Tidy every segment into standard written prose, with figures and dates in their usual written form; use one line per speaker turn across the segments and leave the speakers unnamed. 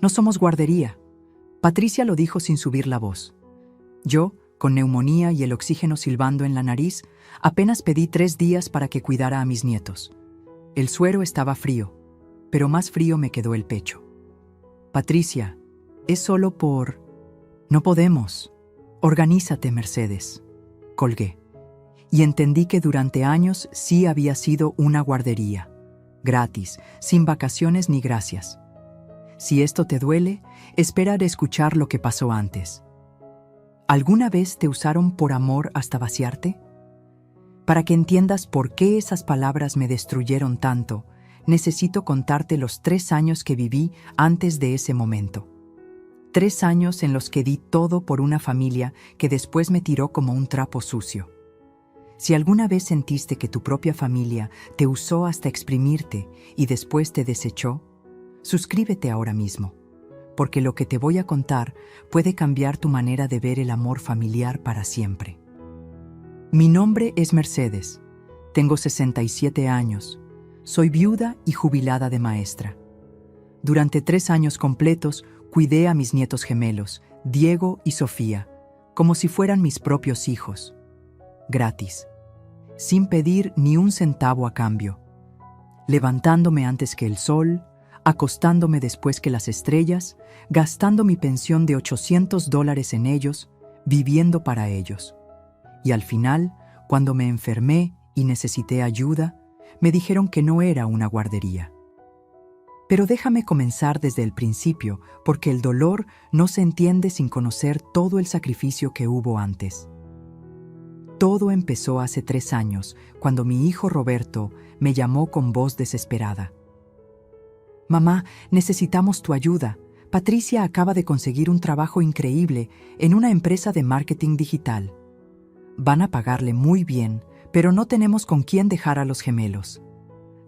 No somos guardería. Patricia lo dijo sin subir la voz. Yo, con neumonía y el oxígeno silbando en la nariz, apenas pedí 3 días para que cuidara a mis nietos. El suero estaba frío, pero más frío me quedó el pecho. Patricia, es solo por... No podemos. Organízate, Mercedes. Colgué. Y entendí que durante años sí había sido una guardería. Gratis, sin vacaciones ni gracias. Si esto te duele, espera a escuchar lo que pasó antes. ¿Alguna vez te usaron por amor hasta vaciarte? Para que entiendas por qué esas palabras me destruyeron tanto, necesito contarte los 3 años que viví antes de ese momento. 3 años en los que di todo por una familia que después me tiró como un trapo sucio. Si alguna vez sentiste que tu propia familia te usó hasta exprimirte y después te desechó, suscríbete ahora mismo, porque lo que te voy a contar puede cambiar tu manera de ver el amor familiar para siempre. Mi nombre es Mercedes, tengo 67 años, soy viuda y jubilada de maestra. Durante 3 años completos cuidé a mis nietos gemelos, Diego y Sofía, como si fueran mis propios hijos. Gratis, sin pedir ni un centavo a cambio, levantándome antes que el sol, acostándome después que las estrellas, gastando mi pensión de $800 en ellos, viviendo para ellos. Y al final, cuando me enfermé y necesité ayuda, me dijeron que no era una guardería. Pero déjame comenzar desde el principio, porque el dolor no se entiende sin conocer todo el sacrificio que hubo antes. Todo empezó hace 3 años, cuando mi hijo Roberto me llamó con voz desesperada. «Mamá, necesitamos tu ayuda. Patricia acaba de conseguir un trabajo increíble en una empresa de marketing digital. Van a pagarle muy bien, pero no tenemos con quién dejar a los gemelos.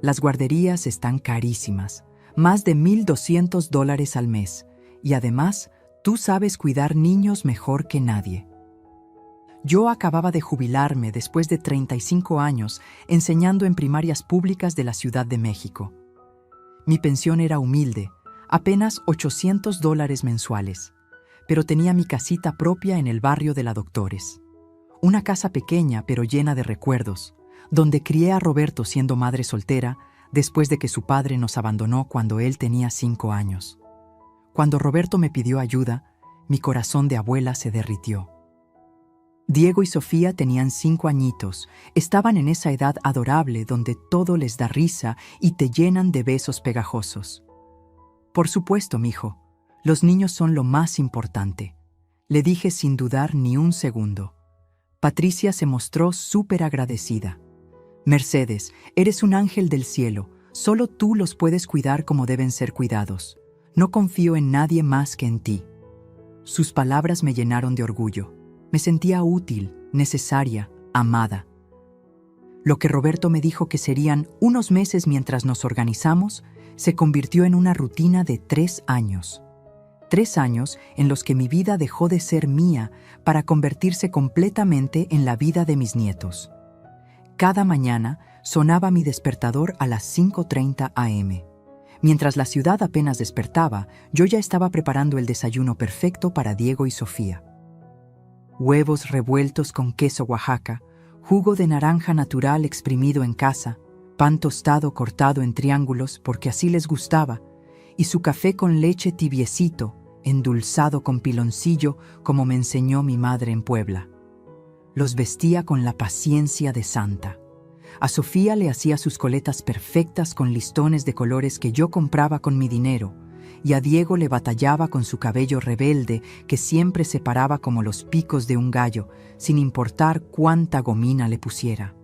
Las guarderías están carísimas, más de $1,200 al mes, y además, tú sabes cuidar niños mejor que nadie». Yo acababa de jubilarme después de 35 años enseñando en primarias públicas de la Ciudad de México. Mi pensión era humilde, apenas $800 mensuales, pero tenía mi casita propia en el barrio de la Doctores. Una casa pequeña pero llena de recuerdos, donde crié a Roberto siendo madre soltera después de que su padre nos abandonó cuando él tenía 5 años. Cuando Roberto me pidió ayuda, mi corazón de abuela se derritió. Diego y Sofía tenían 5 añitos, estaban en esa edad adorable donde todo les da risa y te llenan de besos pegajosos. Por supuesto, mijo, los niños son lo más importante, le dije sin dudar ni un segundo. Patricia se mostró súper agradecida. Mercedes, eres un ángel del cielo, solo tú los puedes cuidar como deben ser cuidados. No confío en nadie más que en ti. Sus palabras me llenaron de orgullo. Me sentía útil, necesaria, amada. Lo que Roberto me dijo que serían unos meses mientras nos organizamos, se convirtió en una rutina de 3 años. 3 años en los que mi vida dejó de ser mía para convertirse completamente en la vida de mis nietos. Cada mañana sonaba mi despertador a las 5:30 a.m. Mientras la ciudad apenas despertaba, yo ya estaba preparando el desayuno perfecto para Diego y Sofía. Huevos revueltos con queso Oaxaca, jugo de naranja natural exprimido en casa, pan tostado cortado en triángulos porque así les gustaba, y su café con leche tibiecito, endulzado con piloncillo como me enseñó mi madre en Puebla. Los vestía con la paciencia de santa. A Sofía le hacía sus coletas perfectas con listones de colores que yo compraba con mi dinero, y a Diego le batallaba con su cabello rebelde que siempre se paraba como los picos de un gallo, sin importar cuánta gomina le pusiera.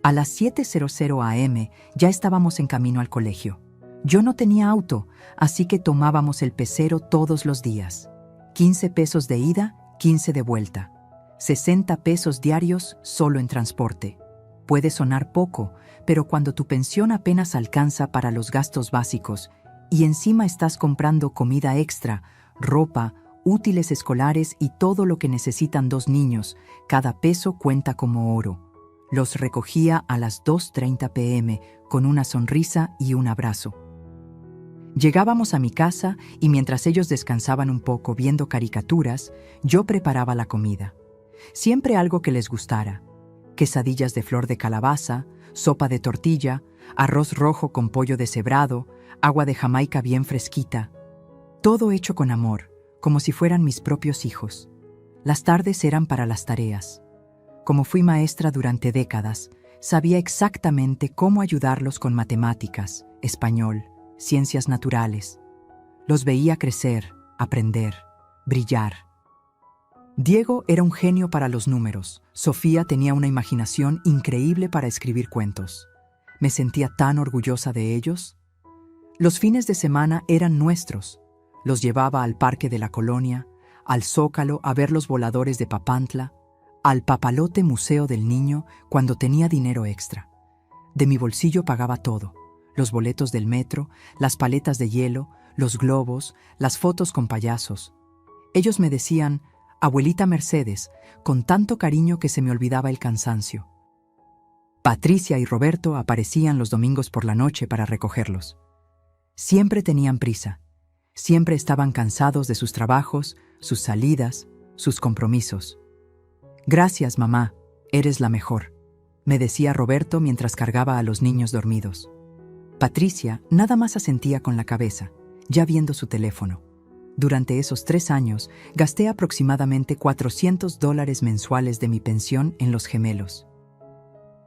A las 7:00 a.m. ya estábamos en camino al colegio. Yo no tenía auto, así que tomábamos el pecero todos los días. 15 pesos de ida, 15 de vuelta. 60 pesos diarios solo en transporte. Puede sonar poco, pero cuando tu pensión apenas alcanza para los gastos básicos y encima estás comprando comida extra, ropa, útiles escolares y todo lo que necesitan 2 niños, cada peso cuenta como oro. Los recogía a las 2:30 p.m. con una sonrisa y un abrazo. Llegábamos a mi casa y mientras ellos descansaban un poco viendo caricaturas, yo preparaba la comida. Siempre algo que les gustara: quesadillas de flor de calabaza, sopa de tortilla, arroz rojo con pollo deshebrado, agua de Jamaica bien fresquita. Todo hecho con amor, como si fueran mis propios hijos. Las tardes eran para las tareas. Como fui maestra durante décadas, sabía exactamente cómo ayudarlos con matemáticas, español, ciencias naturales. Los veía crecer, aprender, brillar. Diego era un genio para los números. Sofía tenía una imaginación increíble para escribir cuentos. Me sentía tan orgullosa de ellos. Los fines de semana eran nuestros. Los llevaba al parque de la colonia, al Zócalo a ver los voladores de Papantla, al papalote Museo del Niño cuando tenía dinero extra. De mi bolsillo pagaba todo: los boletos del metro, las paletas de hielo, los globos, las fotos con payasos. Ellos me decían «Abuelita Mercedes», con tanto cariño que se me olvidaba el cansancio. Patricia y Roberto aparecían los domingos por la noche para recogerlos. Siempre tenían prisa. Siempre estaban cansados de sus trabajos, sus salidas, sus compromisos. «Gracias, mamá, eres la mejor», me decía Roberto mientras cargaba a los niños dormidos. Patricia nada más asentía con la cabeza, ya viendo su teléfono. Durante esos 3 años, gasté aproximadamente $400 mensuales de mi pensión en los gemelos.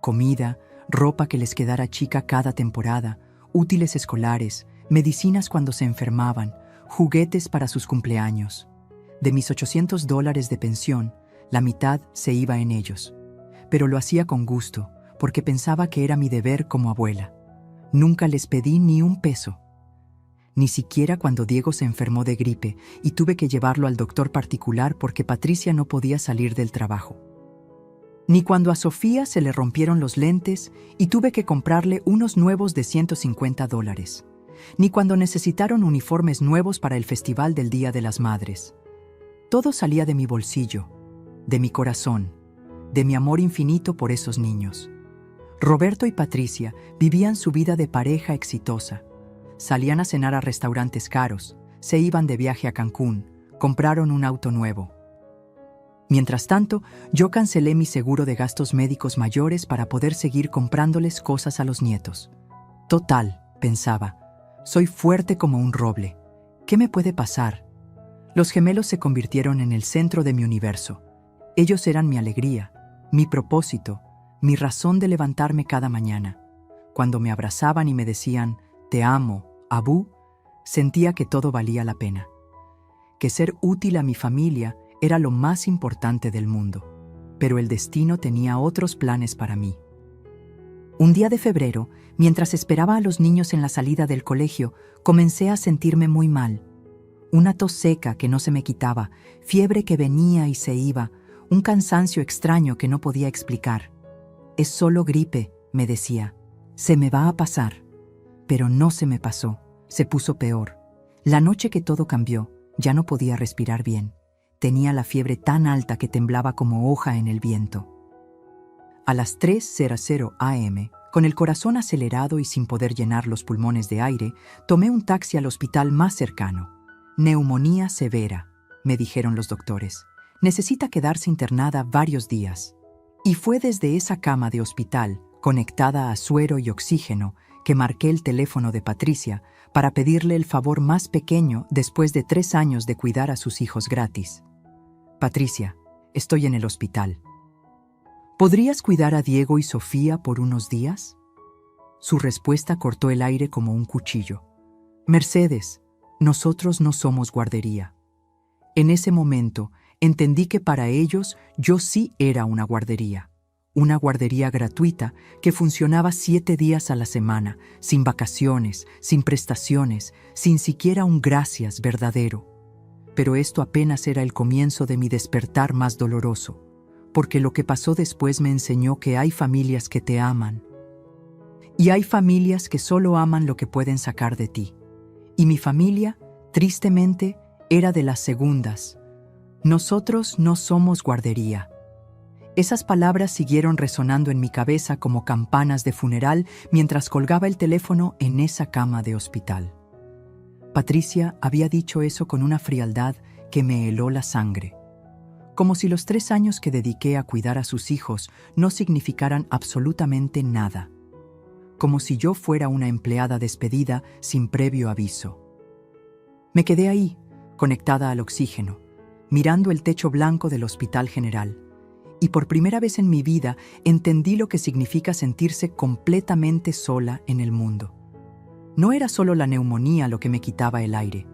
Comida, ropa que les quedara chica cada temporada, útiles escolares, medicinas cuando se enfermaban, juguetes para sus cumpleaños. De mis $800 de pensión, la mitad se iba en ellos. Pero lo hacía con gusto, porque pensaba que era mi deber como abuela. Nunca les pedí ni un peso. Ni siquiera cuando Diego se enfermó de gripe y tuve que llevarlo al doctor particular porque Patricia no podía salir del trabajo. Ni cuando a Sofía se le rompieron los lentes y tuve que comprarle unos nuevos de $150. Ni cuando necesitaron uniformes nuevos para el Festival del Día de las Madres. Todo salía de mi bolsillo, de mi corazón, de mi amor infinito por esos niños. Roberto y Patricia vivían su vida de pareja exitosa. Salían a cenar a restaurantes caros, se iban de viaje a Cancún, compraron un auto nuevo. Mientras tanto, yo cancelé mi seguro de gastos médicos mayores para poder seguir comprándoles cosas a los nietos. Total, pensaba, soy fuerte como un roble. ¿Qué me puede pasar? Los gemelos se convirtieron en el centro de mi universo. Ellos eran mi alegría, mi propósito, mi razón de levantarme cada mañana. Cuando me abrazaban y me decían «Te amo, Abú», sentía que todo valía la pena. Que ser útil a mi familia era lo más importante del mundo. Pero el destino tenía otros planes para mí. Un día de febrero, mientras esperaba a los niños en la salida del colegio, comencé a sentirme muy mal. Una tos seca que no se me quitaba, fiebre que venía y se iba, un cansancio extraño que no podía explicar. «Es solo gripe», me decía. «Se me va a pasar». Pero no se me pasó, se puso peor. La noche que todo cambió, ya no podía respirar bien. Tenía la fiebre tan alta que temblaba como hoja en el viento. A las 3:00 am, con el corazón acelerado y sin poder llenar los pulmones de aire, tomé un taxi al hospital más cercano. «Neumonía severa», me dijeron los doctores. «Necesita quedarse internada varios días». Y fue desde esa cama de hospital, conectada a suero y oxígeno, que marqué el teléfono de Patricia para pedirle el favor más pequeño después de 3 años de cuidar a sus hijos gratis. «Patricia, estoy en el hospital. ¿Podrías cuidar a Diego y Sofía por unos días?» Su respuesta cortó el aire como un cuchillo. «Mercedes, nosotros no somos guardería». En ese momento entendí que para ellos yo sí era una guardería gratuita que funcionaba 7 días a la semana, sin vacaciones, sin prestaciones, sin siquiera un gracias verdadero. Pero esto apenas era el comienzo de mi despertar más doloroso, porque lo que pasó después me enseñó que hay familias que te aman. Y hay familias que solo aman lo que pueden sacar de ti. Y mi familia, tristemente, era de las segundas. Nosotros no somos guardería. Esas palabras siguieron resonando en mi cabeza como campanas de funeral mientras colgaba el teléfono en esa cama de hospital. Patricia había dicho eso con una frialdad que me heló la sangre, como si los 3 años que dediqué a cuidar a sus hijos no significaran absolutamente nada, como si yo fuera una empleada despedida sin previo aviso. Me quedé ahí, conectada al oxígeno, mirando el techo blanco del Hospital General, y por primera vez en mi vida entendí lo que significa sentirse completamente sola en el mundo. No era solo la neumonía lo que me quitaba el aire,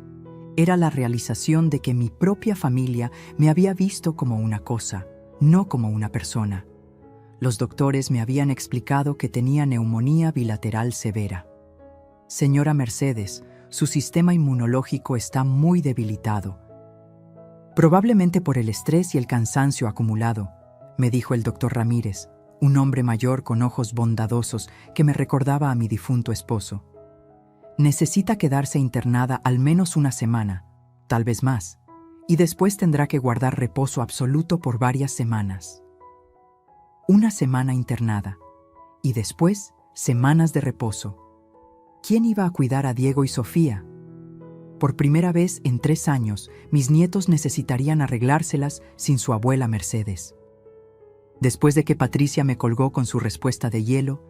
era la realización de que mi propia familia me había visto como una cosa, no como una persona. Los doctores me habían explicado que tenía neumonía bilateral severa. Señora Mercedes, su sistema inmunológico está muy debilitado. Probablemente por el estrés y el cansancio acumulado, me dijo el doctor Ramírez, un hombre mayor con ojos bondadosos que me recordaba a mi difunto esposo. Necesita quedarse internada al menos una semana, tal vez más, y después tendrá que guardar reposo absoluto por varias semanas. Una semana internada, y después semanas de reposo. ¿Quién iba a cuidar a Diego y Sofía? Por primera vez en 3 años, mis nietos necesitarían arreglárselas sin su abuela Mercedes. Después de que Patricia me colgó con su respuesta de hielo,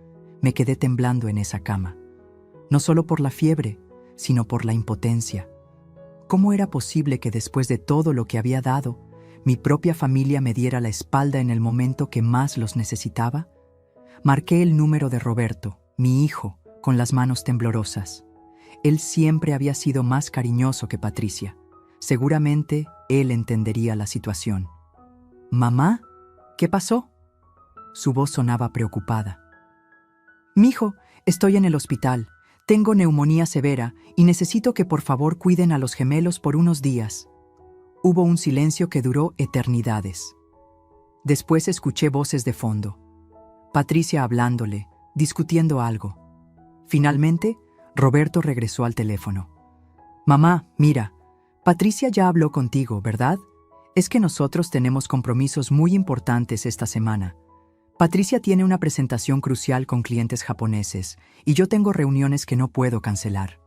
me quedé temblando en esa cama. No solo por la fiebre, sino por la impotencia. ¿Cómo era posible que después de todo lo que había dado, mi propia familia me diera la espalda en el momento que más los necesitaba? Marqué el número de Roberto, mi hijo, con las manos temblorosas. Él siempre había sido más cariñoso que Patricia. Seguramente él entendería la situación. «¿Mamá? ¿Qué pasó?» Su voz sonaba preocupada. «Mijo, estoy en el hospital. Tengo neumonía severa y necesito que por favor cuiden a los gemelos por unos días». Hubo un silencio que duró eternidades. Después escuché voces de fondo. Patricia hablándole, discutiendo algo. Finalmente, Roberto regresó al teléfono. «Mamá, mira, Patricia ya habló contigo, ¿verdad? Es que nosotros tenemos compromisos muy importantes esta semana. Patricia tiene una presentación crucial con clientes japoneses y yo tengo reuniones que no puedo cancelar.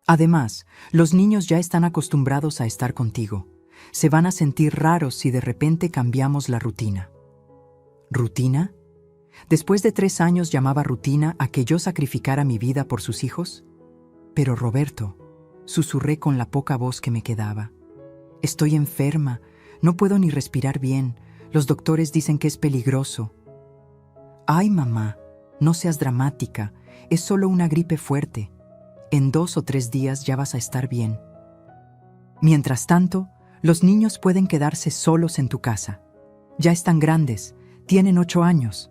Además, los niños ya están acostumbrados a estar contigo. Se van a sentir raros si de repente cambiamos la rutina». ¿Rutina? ¿Después de 3 años llamaba rutina a que yo sacrificara mi vida por sus hijos? «Pero Roberto», susurré con la poca voz que me quedaba, «estoy enferma, no puedo ni respirar bien. Los doctores dicen que es peligroso». «Ay, mamá, no seas dramática, es solo una gripe fuerte. En 2 o 3 días ya vas a estar bien. Mientras tanto, los niños pueden quedarse solos en tu casa. Ya están grandes, tienen 8 años.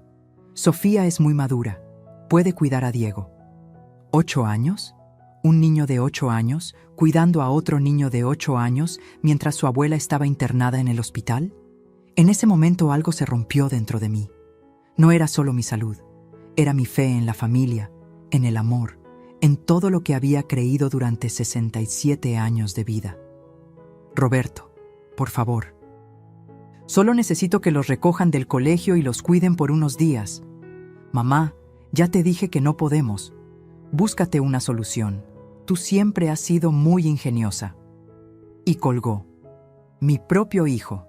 Sofía es muy madura, puede cuidar a Diego». ¿8 años? ¿Un niño de 8 años cuidando a otro niño de 8 años mientras su abuela estaba internada en el hospital? En ese momento algo se rompió dentro de mí. No era solo mi salud, era mi fe en la familia, en el amor, en todo lo que había creído durante 67 años de vida. «Roberto, por favor. Solo necesito que los recojan del colegio y los cuiden por unos días. Mamá, ya te dije que no podemos. Búscate una solución. Tú siempre has sido muy ingeniosa». Y colgó. Mi propio hijo.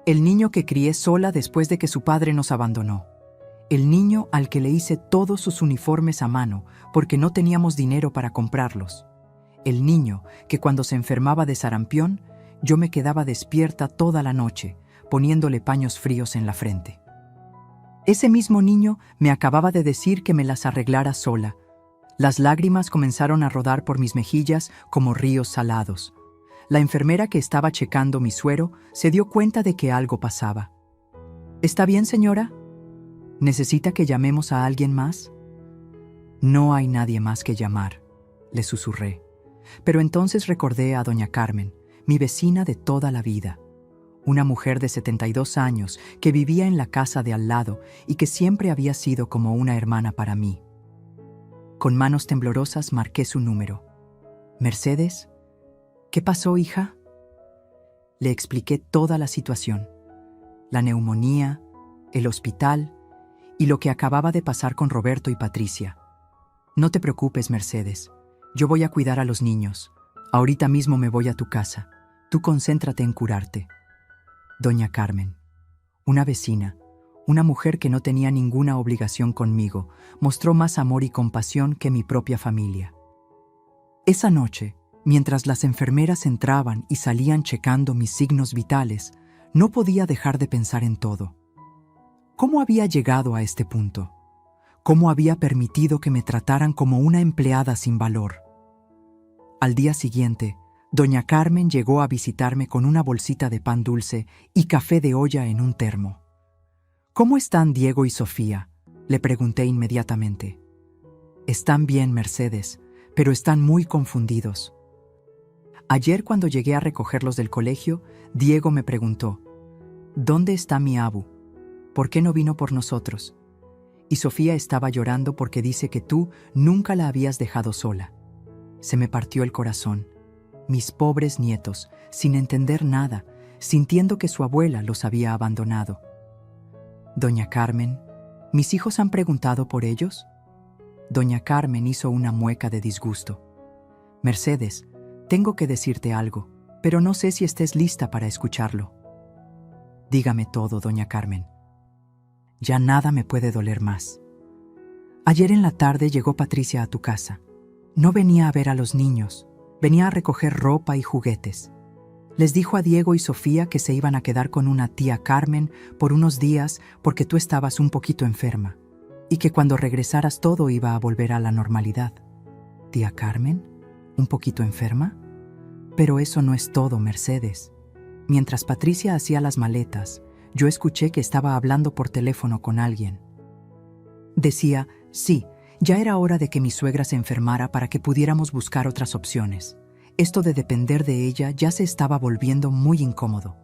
El niño que crié sola después de que su padre nos abandonó. El niño al que le hice todos sus uniformes a mano porque no teníamos dinero para comprarlos. El niño que cuando se enfermaba de sarampión, yo me quedaba despierta toda la noche, poniéndole paños fríos en la frente. Ese mismo niño me acababa de decir que me las arreglara sola. Las lágrimas comenzaron a rodar por mis mejillas como ríos salados. La enfermera que estaba checando mi suero se dio cuenta de que algo pasaba. «¿Está bien, señora? ¿Necesita que llamemos a alguien más?» «No hay nadie más que llamar», le susurré. Pero entonces recordé a doña Carmen, mi vecina de toda la vida. Una mujer de 72 años que vivía en la casa de al lado y que siempre había sido como una hermana para mí. Con manos temblorosas marqué su número. «Mercedes, ¿qué pasó, hija?» Le expliqué toda la situación. La neumonía, el hospital y lo que acababa de pasar con Roberto y Patricia. «No te preocupes, Mercedes. Yo voy a cuidar a los niños. Ahorita mismo me voy a tu casa. Tú concéntrate en curarte. Doña Carmen, una vecina, una mujer que no tenía ninguna obligación conmigo, mostró más amor y compasión que mi propia familia. Esa noche, mientras las enfermeras entraban y salían checando mis signos vitales, no podía dejar de pensar en todo. ¿Cómo había llegado a este punto? ¿Cómo había permitido que me trataran como una empleada sin valor? Al día siguiente, doña Carmen llegó a visitarme con una bolsita de pan dulce y café de olla en un termo. ¿Cómo están Diego y Sofía?, le pregunté inmediatamente. Están bien, Mercedes, pero están muy confundidos. Ayer cuando llegué a recogerlos del colegio, Diego me preguntó, ¿dónde está mi abu? ¿Por qué no vino por nosotros? Y Sofía estaba llorando porque dice que tú nunca la habías dejado sola. Se me partió el corazón. Mis pobres nietos, sin entender nada, sintiendo que su abuela los había abandonado. Doña Carmen, ¿mis hijos han preguntado por ellos? Doña Carmen hizo una mueca de disgusto. Mercedes, tengo que decirte algo, pero no sé si estés lista para escucharlo. Dígame todo, doña Carmen. Ya nada me puede doler más. Ayer en la tarde llegó Patricia a tu casa. No venía a ver a los niños, venía a recoger ropa y juguetes. Les dijo a Diego y Sofía que se iban a quedar con una tía Carmen por unos días porque tú estabas un poquito enferma y que cuando regresaras todo iba a volver a la normalidad. ¿Tía Carmen? ¿Un poquito enferma? Pero eso no es todo, Mercedes. Mientras Patricia hacía las maletas, yo escuché que estaba hablando por teléfono con alguien. Decía, sí, ya era hora de que mi suegra se enfermara para que pudiéramos buscar otras opciones. Esto de depender de ella ya se estaba volviendo muy incómodo.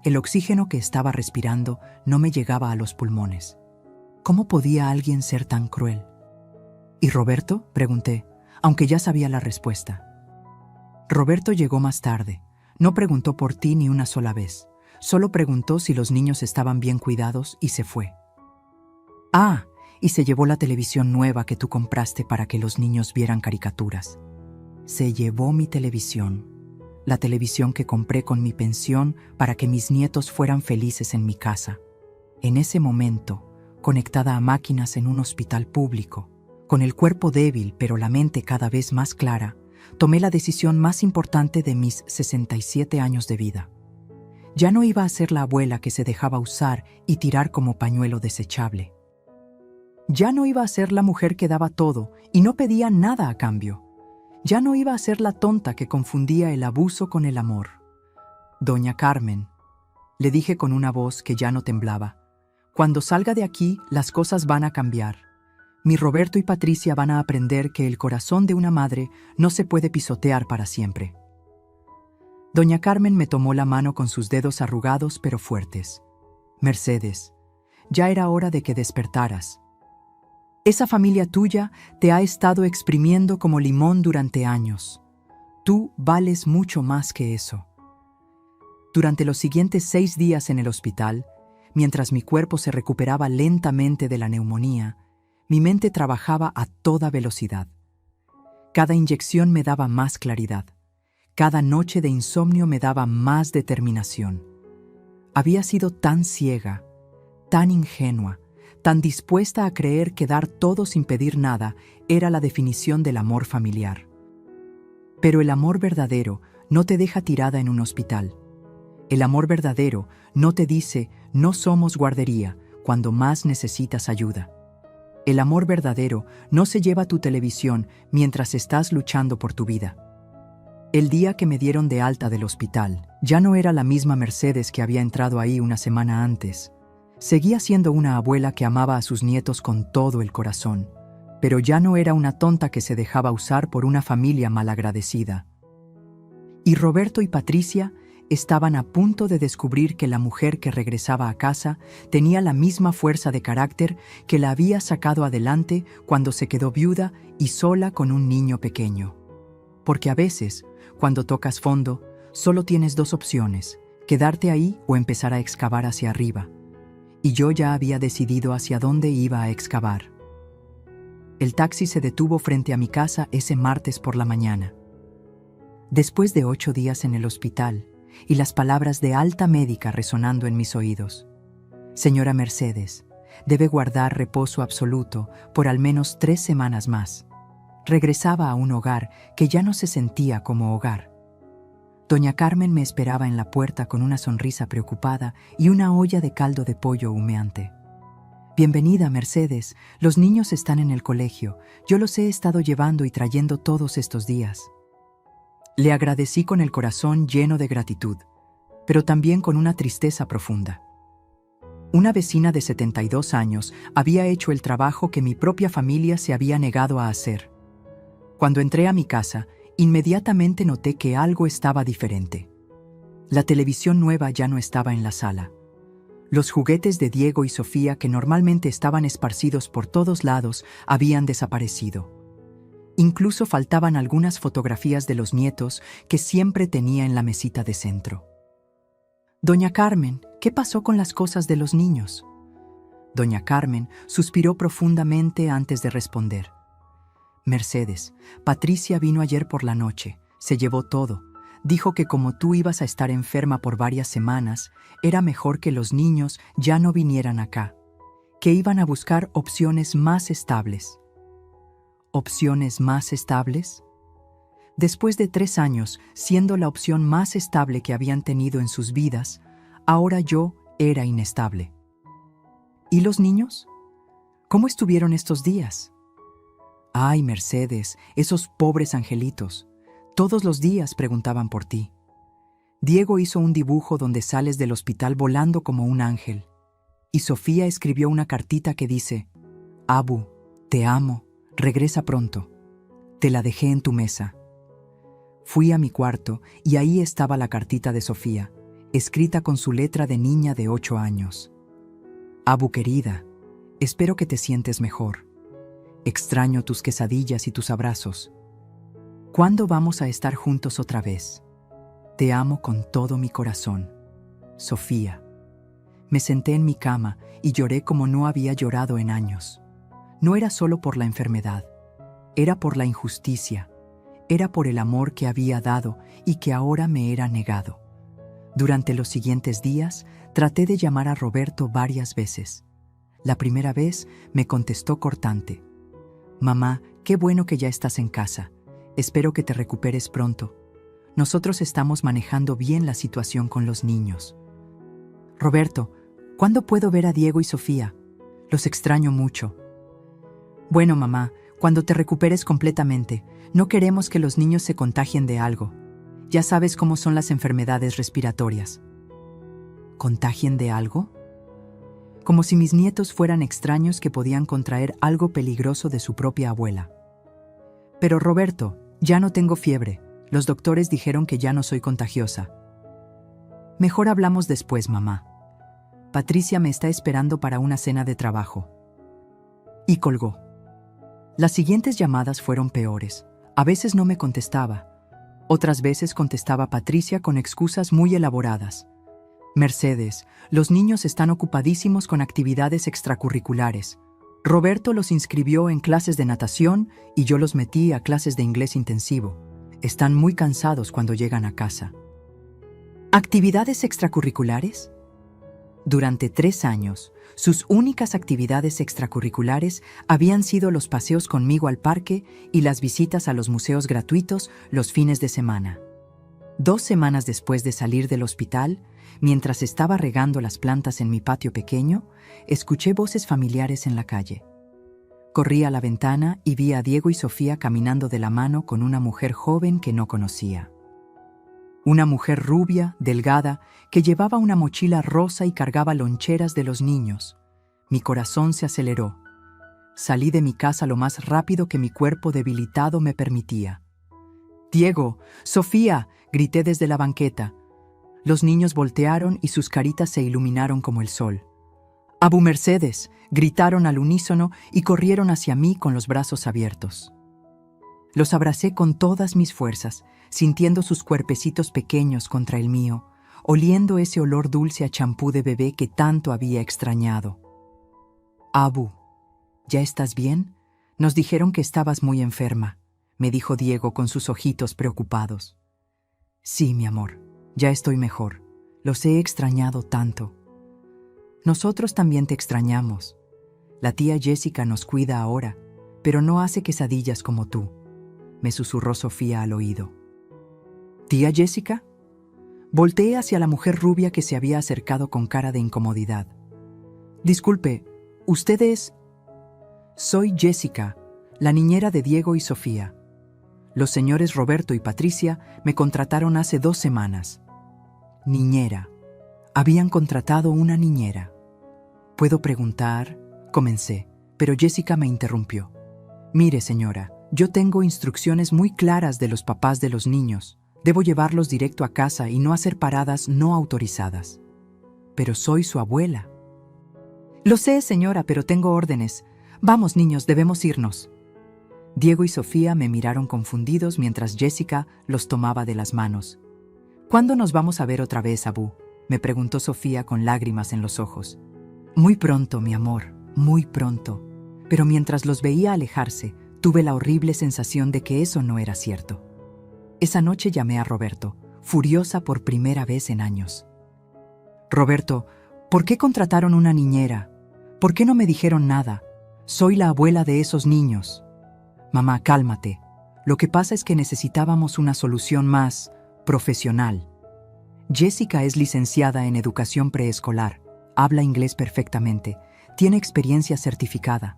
El oxígeno que estaba respirando no me llegaba a los pulmones. ¿Cómo podía alguien ser tan cruel? ¿Y Roberto?, pregunté, aunque ya sabía la respuesta. Roberto llegó más tarde. No preguntó por ti ni una sola vez. Solo preguntó si los niños estaban bien cuidados y se fue. Ah, y se llevó la televisión nueva que tú compraste para que los niños vieran caricaturas. Se llevó mi televisión, la televisión que compré con mi pensión para que mis nietos fueran felices en mi casa. En ese momento, conectada a máquinas en un hospital público, con el cuerpo débil pero la mente cada vez más clara, tomé la decisión más importante de mis 67 años de vida. Ya no iba a ser la abuela que se dejaba usar y tirar como pañuelo desechable. Ya no iba a ser la mujer que daba todo y no pedía nada a cambio. Ya no iba a ser la tonta que confundía el abuso con el amor. Doña Carmen, le dije con una voz que ya no temblaba, cuando salga de aquí, las cosas van a cambiar. Mi Roberto y Patricia van a aprender que el corazón de una madre no se puede pisotear para siempre. Doña Carmen me tomó la mano con sus dedos arrugados pero fuertes. Mercedes, ya era hora de que despertaras. Esa familia tuya te ha estado exprimiendo como limón durante años. Tú vales mucho más que eso. Durante los siguientes 6 días en el hospital, mientras mi cuerpo se recuperaba lentamente de la neumonía, mi mente trabajaba a toda velocidad. Cada inyección me daba más claridad. Cada noche de insomnio me daba más determinación. Había sido tan ciega, tan ingenua, tan dispuesta a creer que dar todo sin pedir nada era la definición del amor familiar. Pero el amor verdadero no te deja tirada en un hospital. El amor verdadero no te dice, no somos guardería, cuando más necesitas ayuda. El amor verdadero no se lleva tu televisión mientras estás luchando por tu vida. El día que me dieron de alta del hospital, ya no era la misma Mercedes que había entrado ahí una semana antes. Seguía siendo una abuela que amaba a sus nietos con todo el corazón, pero ya no era una tonta que se dejaba usar por una familia malagradecida. Y Roberto y Patricia estaban a punto de descubrir que la mujer que regresaba a casa tenía la misma fuerza de carácter que la había sacado adelante cuando se quedó viuda y sola con un niño pequeño. Porque a veces, cuando tocas fondo, solo tienes 2 opciones, quedarte ahí o empezar a excavar hacia arriba. Y yo ya había decidido hacia dónde iba a excavar. El taxi se detuvo frente a mi casa ese martes por la mañana. Después de 8 días en el hospital y las palabras de alta médica resonando en mis oídos: Señora Mercedes, debe guardar reposo absoluto por al menos 3 semanas más. Regresaba a un hogar que ya no se sentía como hogar. Doña Carmen me esperaba en la puerta con una sonrisa preocupada y una olla de caldo de pollo humeante. Bienvenida, Mercedes. Los niños están en el colegio. Yo los he estado llevando y trayendo todos estos días. Le agradecí con el corazón lleno de gratitud, pero también con una tristeza profunda. Una vecina de 72 años había hecho el trabajo que mi propia familia se había negado a hacer. Cuando entré a mi casa, inmediatamente noté que algo estaba diferente. La televisión nueva ya no estaba en la sala. Los juguetes de Diego y Sofía, que normalmente estaban esparcidos por todos lados, habían desaparecido. Incluso faltaban algunas fotografías de los nietos que siempre tenía en la mesita de centro. Doña Carmen, ¿qué pasó con las cosas de los niños? Doña Carmen suspiró profundamente antes de responder. Mercedes, Patricia vino ayer por la noche, se llevó todo. Dijo que como tú ibas a estar enferma por varias semanas, era mejor que los niños ya no vinieran acá, que iban a buscar opciones más estables. ¿Opciones más estables? Después de 3 años, siendo la opción más estable que habían tenido en sus vidas, ahora yo era inestable. ¿Y los niños? ¿Cómo estuvieron estos días? Ay, Mercedes, esos pobres angelitos. Todos los días preguntaban por ti. Diego hizo un dibujo donde sales del hospital volando como un ángel. Y Sofía escribió una cartita que dice: Abu, te amo, regresa pronto. Te la dejé en tu mesa. Fui a mi cuarto y ahí estaba la cartita de Sofía, escrita con su letra de niña de 8 años. Abu querida, espero que te sientes mejor. Extraño tus quesadillas y tus abrazos. ¿Cuándo vamos a estar juntos otra vez? Te amo con todo mi corazón. Sofía. Me senté en mi cama y lloré como no había llorado en años. No era solo por la enfermedad, era por la injusticia, era por el amor que había dado y que ahora me era negado. Durante los siguientes días, traté de llamar a Roberto varias veces. La primera vez me contestó cortante: Mamá, qué bueno que ya estás en casa. Espero que te recuperes pronto. Nosotros estamos manejando bien la situación con los niños. Roberto, ¿cuándo puedo ver a Diego y Sofía? Los extraño mucho. Bueno, mamá, cuando te recuperes completamente. No queremos que los niños se contagien de algo. Ya sabes cómo son las enfermedades respiratorias. ¿Contagien de algo? Como si mis nietos fueran extraños que podían contraer algo peligroso de su propia abuela. Pero Roberto, ya no tengo fiebre. Los doctores dijeron que ya no soy contagiosa. Mejor hablamos después, mamá. Patricia me está esperando para una cena de trabajo. Y colgó. Las siguientes llamadas fueron peores. A veces no me contestaba. Otras veces contestaba Patricia con excusas muy elaboradas. Mercedes, los niños están ocupadísimos con actividades extracurriculares. Roberto los inscribió en clases de natación y yo los metí a clases de inglés intensivo. Están muy cansados cuando llegan a casa. ¿Actividades extracurriculares? Durante 3 años, sus únicas actividades extracurriculares habían sido los paseos conmigo al parque y las visitas a los museos gratuitos los fines de semana. 2 semanas después de salir del hospital, mientras estaba regando las plantas en mi patio pequeño, escuché voces familiares en la calle. Corrí a la ventana y vi a Diego y Sofía caminando de la mano con una mujer joven que no conocía. Una mujer rubia, delgada, que llevaba una mochila rosa y cargaba loncheras de los niños. Mi corazón se aceleró. Salí de mi casa lo más rápido que mi cuerpo debilitado me permitía. «Diego, Sofía», grité desde la banqueta. Los niños voltearon y sus caritas se iluminaron como el sol. «Abu Mercedes», gritaron al unísono y corrieron hacia mí con los brazos abiertos. Los abracé con todas mis fuerzas, sintiendo sus cuerpecitos pequeños contra el mío, oliendo ese olor dulce a champú de bebé que tanto había extrañado. «Abu, ¿ya estás bien? Nos dijeron que estabas muy enferma, me dijo Diego con sus ojitos preocupados. Sí, mi amor, ya estoy mejor. Los he extrañado tanto. Nosotros también te extrañamos. La tía Jessica nos cuida ahora, pero no hace quesadillas como tú, me susurró Sofía al oído. ¿Tía Jessica? Volteé hacia la mujer rubia que se había acercado con cara de incomodidad. Disculpe, ¿usted es? Soy Jessica, la niñera de Diego y Sofía. Los señores Roberto y Patricia me contrataron hace 2 semanas. Niñera. Habían contratado una niñera. ¿Puedo preguntar? Comencé, pero Jessica me interrumpió. Mire, señora, yo tengo instrucciones muy claras de los papás de los niños. Debo llevarlos directo a casa y no hacer paradas no autorizadas. Pero soy su abuela. Lo sé, señora, pero tengo órdenes. Vamos, niños, debemos irnos. Diego y Sofía me miraron confundidos mientras Jessica los tomaba de las manos. ¿Cuándo nos vamos a ver otra vez, Abú?, me preguntó Sofía con lágrimas en los ojos. Muy pronto, mi amor, muy pronto. Pero mientras los veía alejarse, tuve la horrible sensación de que eso no era cierto. Esa noche llamé a Roberto, furiosa por primera vez en años. Roberto, ¿por qué contrataron una niñera? ¿Por qué no me dijeron nada? Soy la abuela de esos niños. Mamá, cálmate. Lo que pasa es que necesitábamos una solución más profesional. Jessica es licenciada en educación preescolar, habla inglés perfectamente, tiene experiencia certificada.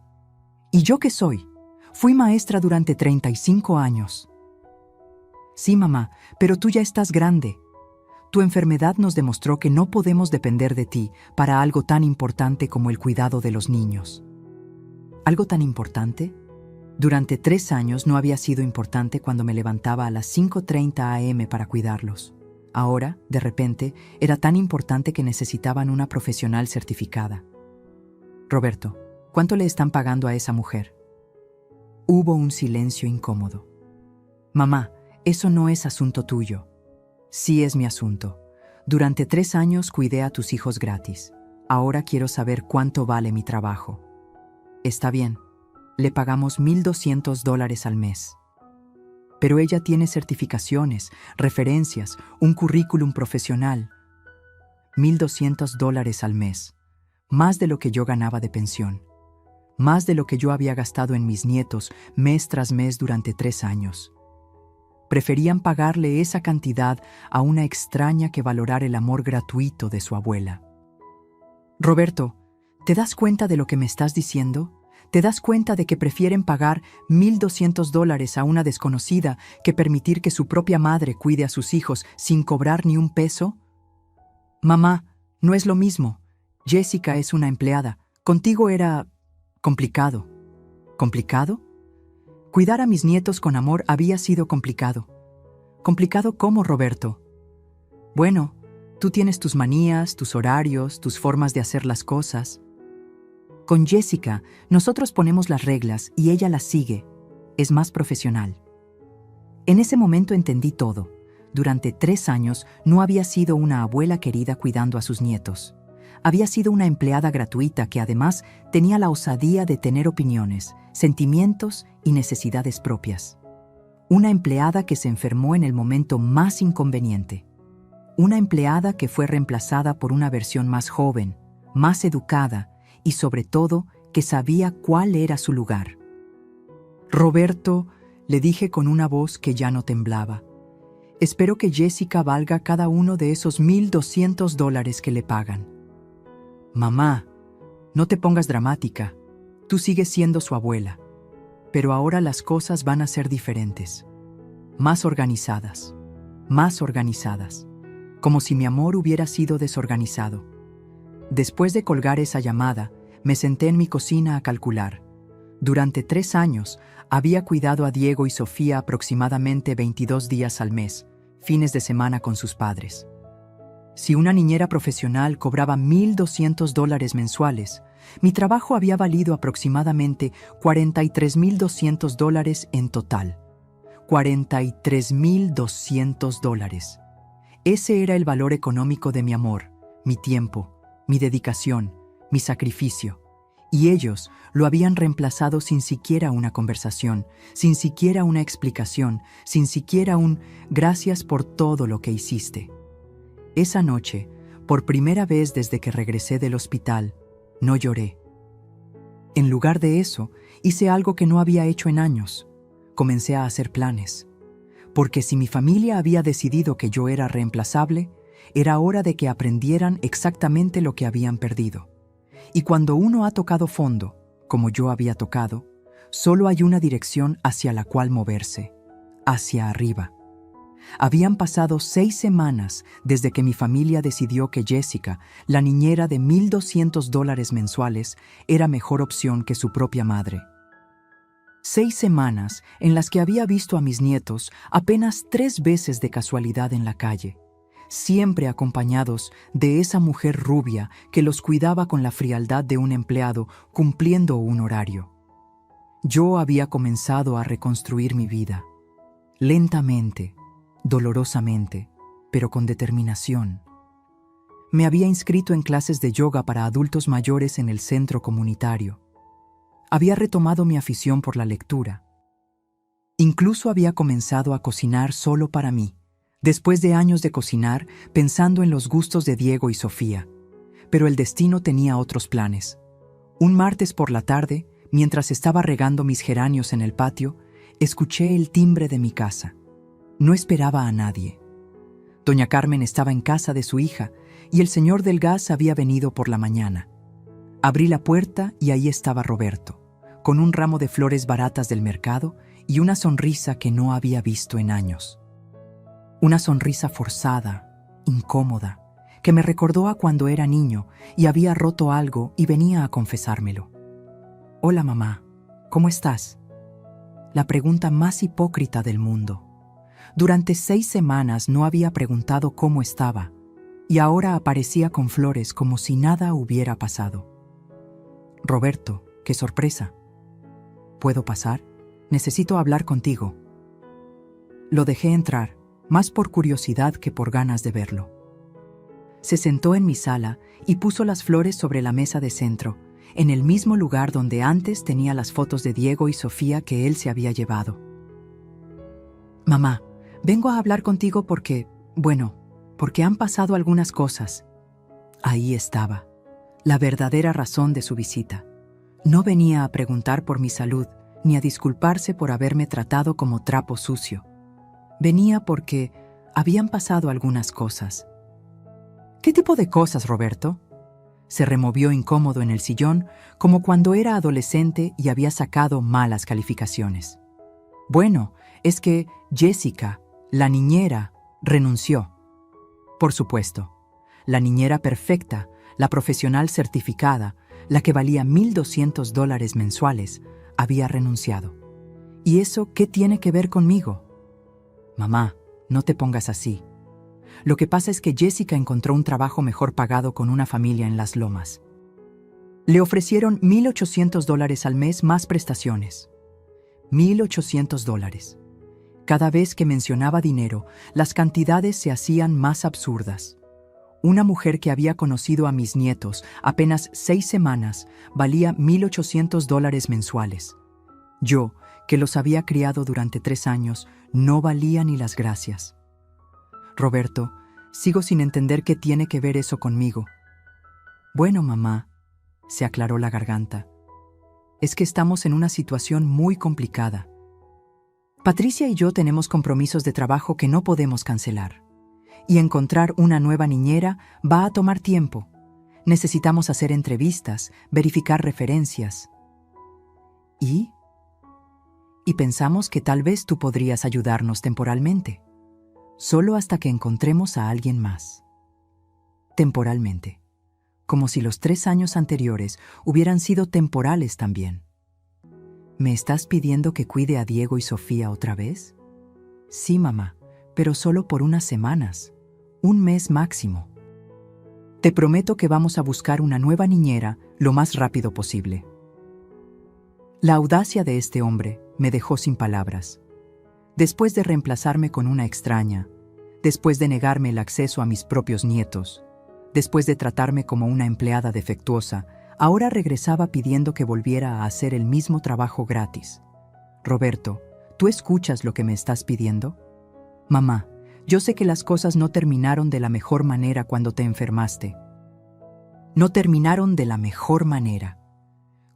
¿Y yo qué soy? Fui maestra durante 35 años. Sí, mamá, pero tú ya estás grande. Tu enfermedad nos demostró que no podemos depender de ti para algo tan importante como el cuidado de los niños. ¿Algo tan importante? Durante 3 años no había sido importante cuando me levantaba a las 5:30 a.m. para cuidarlos. Ahora, de repente, era tan importante que necesitaban una profesional certificada. Roberto, ¿cuánto le están pagando a esa mujer? Hubo un silencio incómodo. Mamá, eso no es asunto tuyo. Sí es mi asunto. Durante 3 años cuidé a tus hijos gratis. Ahora quiero saber cuánto vale mi trabajo. Está bien. Le pagamos $1,200 al mes. Pero ella tiene certificaciones, referencias, un currículum profesional. $1,200 al mes. Más de lo que yo ganaba de pensión. Más de lo que yo había gastado en mis nietos mes tras mes durante 3 años. Preferían pagarle esa cantidad a una extraña que valorara el amor gratuito de su abuela. Roberto, ¿te das cuenta de lo que me estás diciendo? ¿Te das cuenta de que prefieren pagar $1,200 a una desconocida que permitir que su propia madre cuide a sus hijos sin cobrar ni un peso? Mamá, no es lo mismo. Jessica es una empleada. Contigo era complicado. ¿Complicado? Cuidar a mis nietos con amor había sido complicado. ¿Complicado cómo, Roberto? Bueno, tú tienes tus manías, tus horarios, tus formas de hacer las cosas. Con Jessica, nosotros ponemos las reglas y ella las sigue. Es más profesional. En ese momento entendí todo. Durante 3 años no había sido una abuela querida cuidando a sus nietos. Había sido una empleada gratuita que además tenía la osadía de tener opiniones, sentimientos y necesidades propias. Una empleada que se enfermó en el momento más inconveniente. Una empleada que fue reemplazada por una versión más joven, más educada, y sobre todo, que sabía cuál era su lugar. Roberto, le dije con una voz que ya no temblaba, espero que Jessica valga cada uno de esos $1,200 que le pagan. Mamá, no te pongas dramática. Tú sigues siendo su abuela. Pero ahora las cosas van a ser diferentes. Más organizadas. Más organizadas. Como si mi amor hubiera sido desorganizado. Después de colgar esa llamada, me senté en mi cocina a calcular. Durante 3 años, había cuidado a Diego y Sofía aproximadamente 22 días al mes, fines de semana con sus padres. Si una niñera profesional cobraba $1,200 mensuales, mi trabajo había valido aproximadamente $43,200 en total. $43,200. Ese era el valor económico de mi amor, mi tiempo, mi dedicación, mi sacrificio. Y ellos lo habían reemplazado sin siquiera una conversación, sin siquiera una explicación, sin siquiera un gracias por todo lo que hiciste. Esa noche, por primera vez desde que regresé del hospital, no lloré. En lugar de eso, hice algo que no había hecho en años. Comencé a hacer planes. Porque si mi familia había decidido que yo era reemplazable, era hora de que aprendieran exactamente lo que habían perdido. Y cuando uno ha tocado fondo, como yo había tocado, solo hay una dirección hacia la cual moverse, hacia arriba. Habían pasado 6 semanas desde que mi familia decidió que Jessica, la niñera de $1,200 mensuales, era mejor opción que su propia madre. 6 semanas en las que había visto a mis nietos apenas 3 veces de casualidad en la calle, siempre acompañados de esa mujer rubia que los cuidaba con la frialdad de un empleado cumpliendo un horario. Yo había comenzado a reconstruir mi vida, lentamente, dolorosamente, pero con determinación. Me había inscrito en clases de yoga para adultos mayores en el centro comunitario. Había retomado mi afición por la lectura. Incluso había comenzado a cocinar solo para mí, después de años de cocinar pensando en los gustos de Diego y Sofía. Pero el destino tenía otros planes. Un martes por la tarde, mientras estaba regando mis geranios en el patio, escuché el timbre de mi casa. No esperaba a nadie. Doña Carmen estaba en casa de su hija y el señor del gas había venido por la mañana. Abrí la puerta y ahí estaba Roberto, con un ramo de flores baratas del mercado y una sonrisa que no había visto en años. Una sonrisa forzada, incómoda, que me recordó a cuando era niño y había roto algo y venía a confesármelo. «Hola, mamá, ¿cómo estás?». La pregunta más hipócrita del mundo. Durante 6 semanas no había preguntado cómo estaba, y ahora aparecía con flores como si nada hubiera pasado. «Roberto, qué sorpresa. ¿Puedo pasar? Necesito hablar contigo». Lo dejé entrar, más por curiosidad que por ganas de verlo. Se sentó en mi sala y puso las flores sobre la mesa de centro, en el mismo lugar donde antes tenía las fotos de Diego y Sofía que él se había llevado. «Mamá, vengo a hablar contigo porque han pasado algunas cosas». Ahí estaba, la verdadera razón de su visita. No venía a preguntar por mi salud, ni a disculparse por haberme tratado como trapo sucio. Venía porque habían pasado algunas cosas. «¿Qué tipo de cosas, Roberto?». Se removió incómodo en el sillón, como cuando era adolescente y había sacado malas calificaciones. «Bueno, es que Jessica, la niñera, renunció». Por supuesto, la niñera perfecta, la profesional certificada, la que valía $1,200 mensuales, había renunciado. ¿Y eso qué tiene que ver conmigo? «Mamá, no te pongas así. Lo que pasa es que Jessica encontró un trabajo mejor pagado con una familia en Las Lomas. Le ofrecieron $1,800 al mes más prestaciones. $1,800. Cada vez que mencionaba dinero, las cantidades se hacían más absurdas. Una mujer que había conocido a mis nietos apenas 6 semanas valía $1,800 mensuales. Yo, que los había criado durante 3 años, no valía ni las gracias. «Roberto, sigo sin entender qué tiene que ver eso conmigo». «Bueno, mamá», se aclaró la garganta, «es que estamos en una situación muy complicada. Patricia y yo tenemos compromisos de trabajo que no podemos cancelar. Y encontrar una nueva niñera va a tomar tiempo. Necesitamos hacer entrevistas, verificar referencias. Y pensamos que tal vez tú podrías ayudarnos temporalmente. Solo hasta que encontremos a alguien más». Temporalmente. Como si los 3 años anteriores hubieran sido temporales también. «¿Me estás pidiendo que cuide a Diego y Sofía otra vez?». «Sí, mamá, pero solo por unas semanas. 1 mes máximo. Te prometo que vamos a buscar una nueva niñera lo más rápido posible». La audacia de este hombre me dejó sin palabras. Después de reemplazarme con una extraña, después de negarme el acceso a mis propios nietos, después de tratarme como una empleada defectuosa, Ahora regresaba pidiendo que volviera a hacer el mismo trabajo gratis. Roberto, ¿tú escuchas lo que me estás pidiendo? Mamá, yo sé que las cosas no terminaron de la mejor manera cuando te enfermaste. No terminaron de la mejor manera.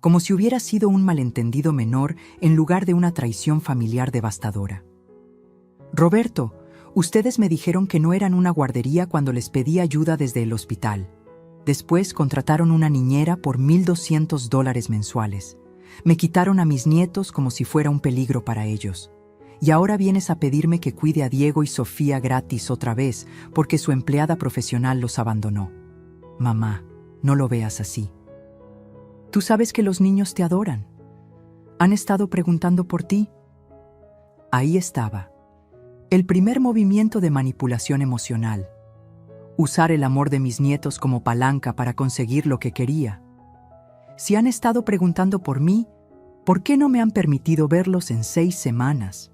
Como si hubiera sido un malentendido menor en lugar de una traición familiar devastadora. Roberto, ustedes me dijeron que no eran una guardería cuando les pedí ayuda desde el hospital. Después contrataron una niñera por $1,200 mensuales. Me quitaron a mis nietos como si fuera un peligro para ellos. Y ahora vienes a pedirme que cuide a Diego y Sofía gratis otra vez porque su empleada profesional los abandonó. Mamá, no lo veas así. Tú sabes que los niños te adoran. Han estado preguntando por ti. Ahí estaba. El primer movimiento de manipulación emocional. Usar el amor de mis nietos como palanca para conseguir lo que quería. Si han estado preguntando por mí, ¿por qué no me han permitido verlos en 6 semanas?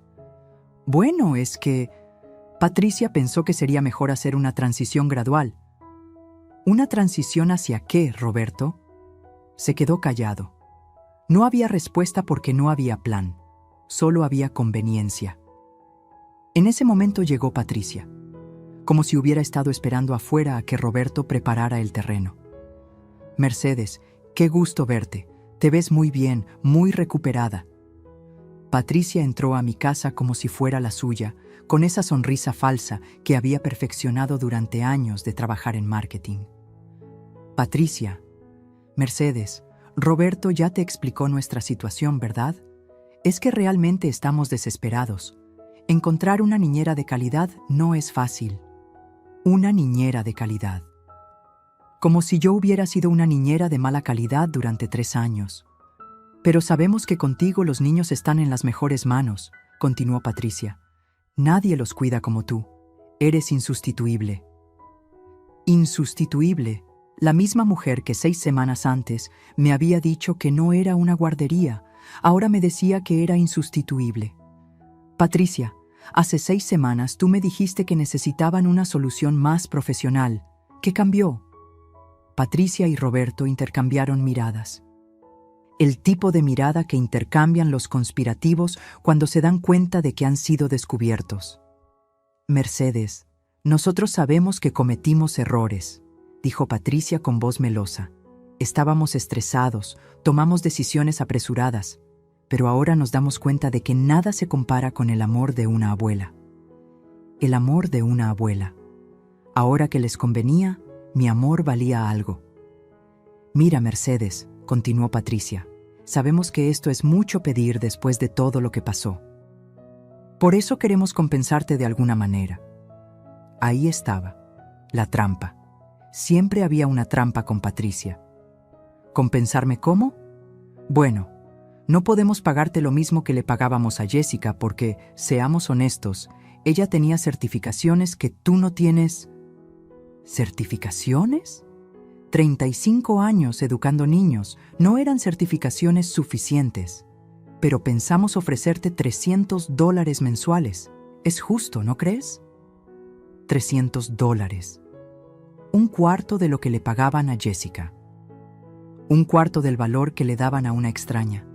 Bueno, es que Patricia pensó que sería mejor hacer una transición gradual. ¿Una transición hacia qué, Roberto? Se quedó callado. No había respuesta porque no había plan, solo había conveniencia. En ese momento llegó Patricia, como si hubiera estado esperando afuera a que Roberto preparara el terreno. Mercedes, qué gusto verte, te ves muy bien, muy recuperada. Patricia entró a mi casa como si fuera la suya, con esa sonrisa falsa que había perfeccionado durante años de trabajar en marketing. Patricia, Mercedes, Roberto ya te explicó nuestra situación, ¿verdad? Es que realmente estamos desesperados. Encontrar una niñera de calidad no es fácil. Una niñera de calidad. Como si yo hubiera sido una niñera de mala calidad durante 3 años. Pero sabemos que contigo los niños están en las mejores manos, continuó Patricia. Nadie los cuida como tú. Eres insustituible. Insustituible. La misma mujer que 6 semanas antes me había dicho que no era una guardería, ahora me decía que era insustituible. Patricia, hace 6 semanas tú me dijiste que necesitaban una solución más profesional. ¿Qué cambió? Patricia y Roberto intercambiaron miradas. El tipo de mirada que intercambian los conspirativos cuando se dan cuenta de que han sido descubiertos. Mercedes, nosotros sabemos que cometimos errores, dijo Patricia con voz melosa. Estábamos estresados, tomamos decisiones apresuradas, pero ahora nos damos cuenta de que nada se compara con el amor de una abuela. El amor de una abuela. Ahora que les convenía, mi amor valía algo. Mira, Mercedes, continuó Patricia, sabemos que esto es mucho pedir después de todo lo que pasó. Por eso queremos compensarte de alguna manera. Ahí estaba, la trampa. Siempre había una trampa con Patricia. ¿Compensarme cómo? Bueno, no podemos pagarte lo mismo que le pagábamos a Jessica porque, seamos honestos, ella tenía certificaciones que tú no tienes. ¿Certificaciones? 35 años educando niños, no eran certificaciones suficientes. Pero pensamos ofrecerte $300 mensuales. Es justo, ¿no crees? $300. Un cuarto de lo que le pagaban a Jessica. Un cuarto del valor que le daban a una extraña.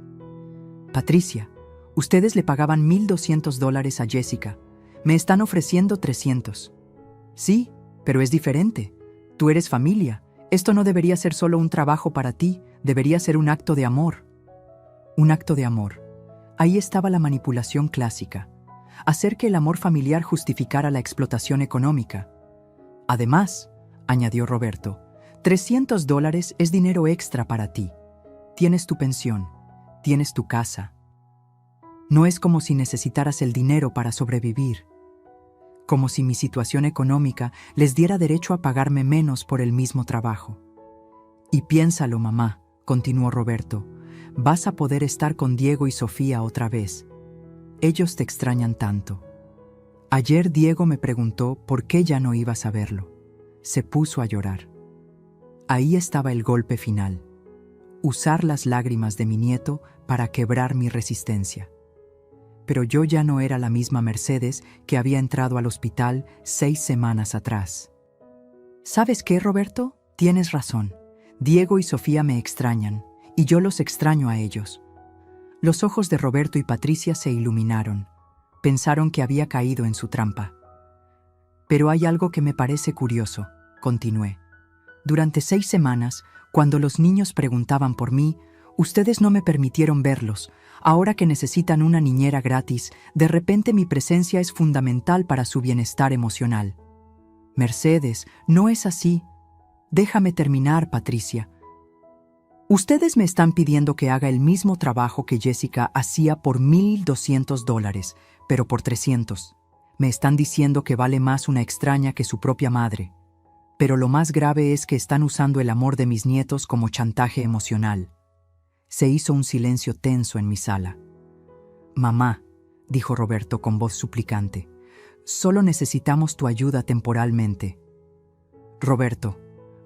Patricia, ustedes le pagaban $1,200 a Jessica. Me están ofreciendo 300. Sí, pero es diferente. Tú eres familia. Esto no debería ser solo un trabajo para ti, debería ser un acto de amor. Un acto de amor. Ahí estaba la manipulación clásica. Hacer que el amor familiar justificara la explotación económica. Además, añadió Roberto, $300 es dinero extra para ti. Tienes tu pensión, tienes tu casa. No es como si necesitaras el dinero para sobrevivir. Como si mi situación económica les diera derecho a pagarme menos por el mismo trabajo. Y piénsalo, mamá, continuó Roberto, vas a poder estar con Diego y Sofía otra vez. Ellos te extrañan tanto. Ayer Diego me preguntó por qué ya no ibas a verlo. Se puso a llorar. Ahí estaba el golpe final. Usar las lágrimas de mi nieto para quebrar mi resistencia. Pero yo ya no era la misma Mercedes que había entrado al hospital 6 semanas atrás. ¿Sabes qué, Roberto? Tienes razón. Diego y Sofía me extrañan, y yo los extraño a ellos. Los ojos de Roberto y Patricia se iluminaron. Pensaron que había caído en su trampa. Pero hay algo que me parece curioso, continué. Durante 6 semanas, cuando los niños preguntaban por mí, ustedes no me permitieron verlos. Ahora que necesitan una niñera gratis, de repente mi presencia es fundamental para su bienestar emocional. Mercedes, no es así. Déjame terminar, Patricia. Ustedes me están pidiendo que haga el mismo trabajo que Jessica hacía por $1,200, pero por 300. Me están diciendo que vale más una extraña que su propia madre. Pero lo más grave es que están usando el amor de mis nietos como chantaje emocional. Se hizo un silencio tenso en mi sala. Mamá, dijo Roberto con voz suplicante, solo necesitamos tu ayuda temporalmente. Roberto,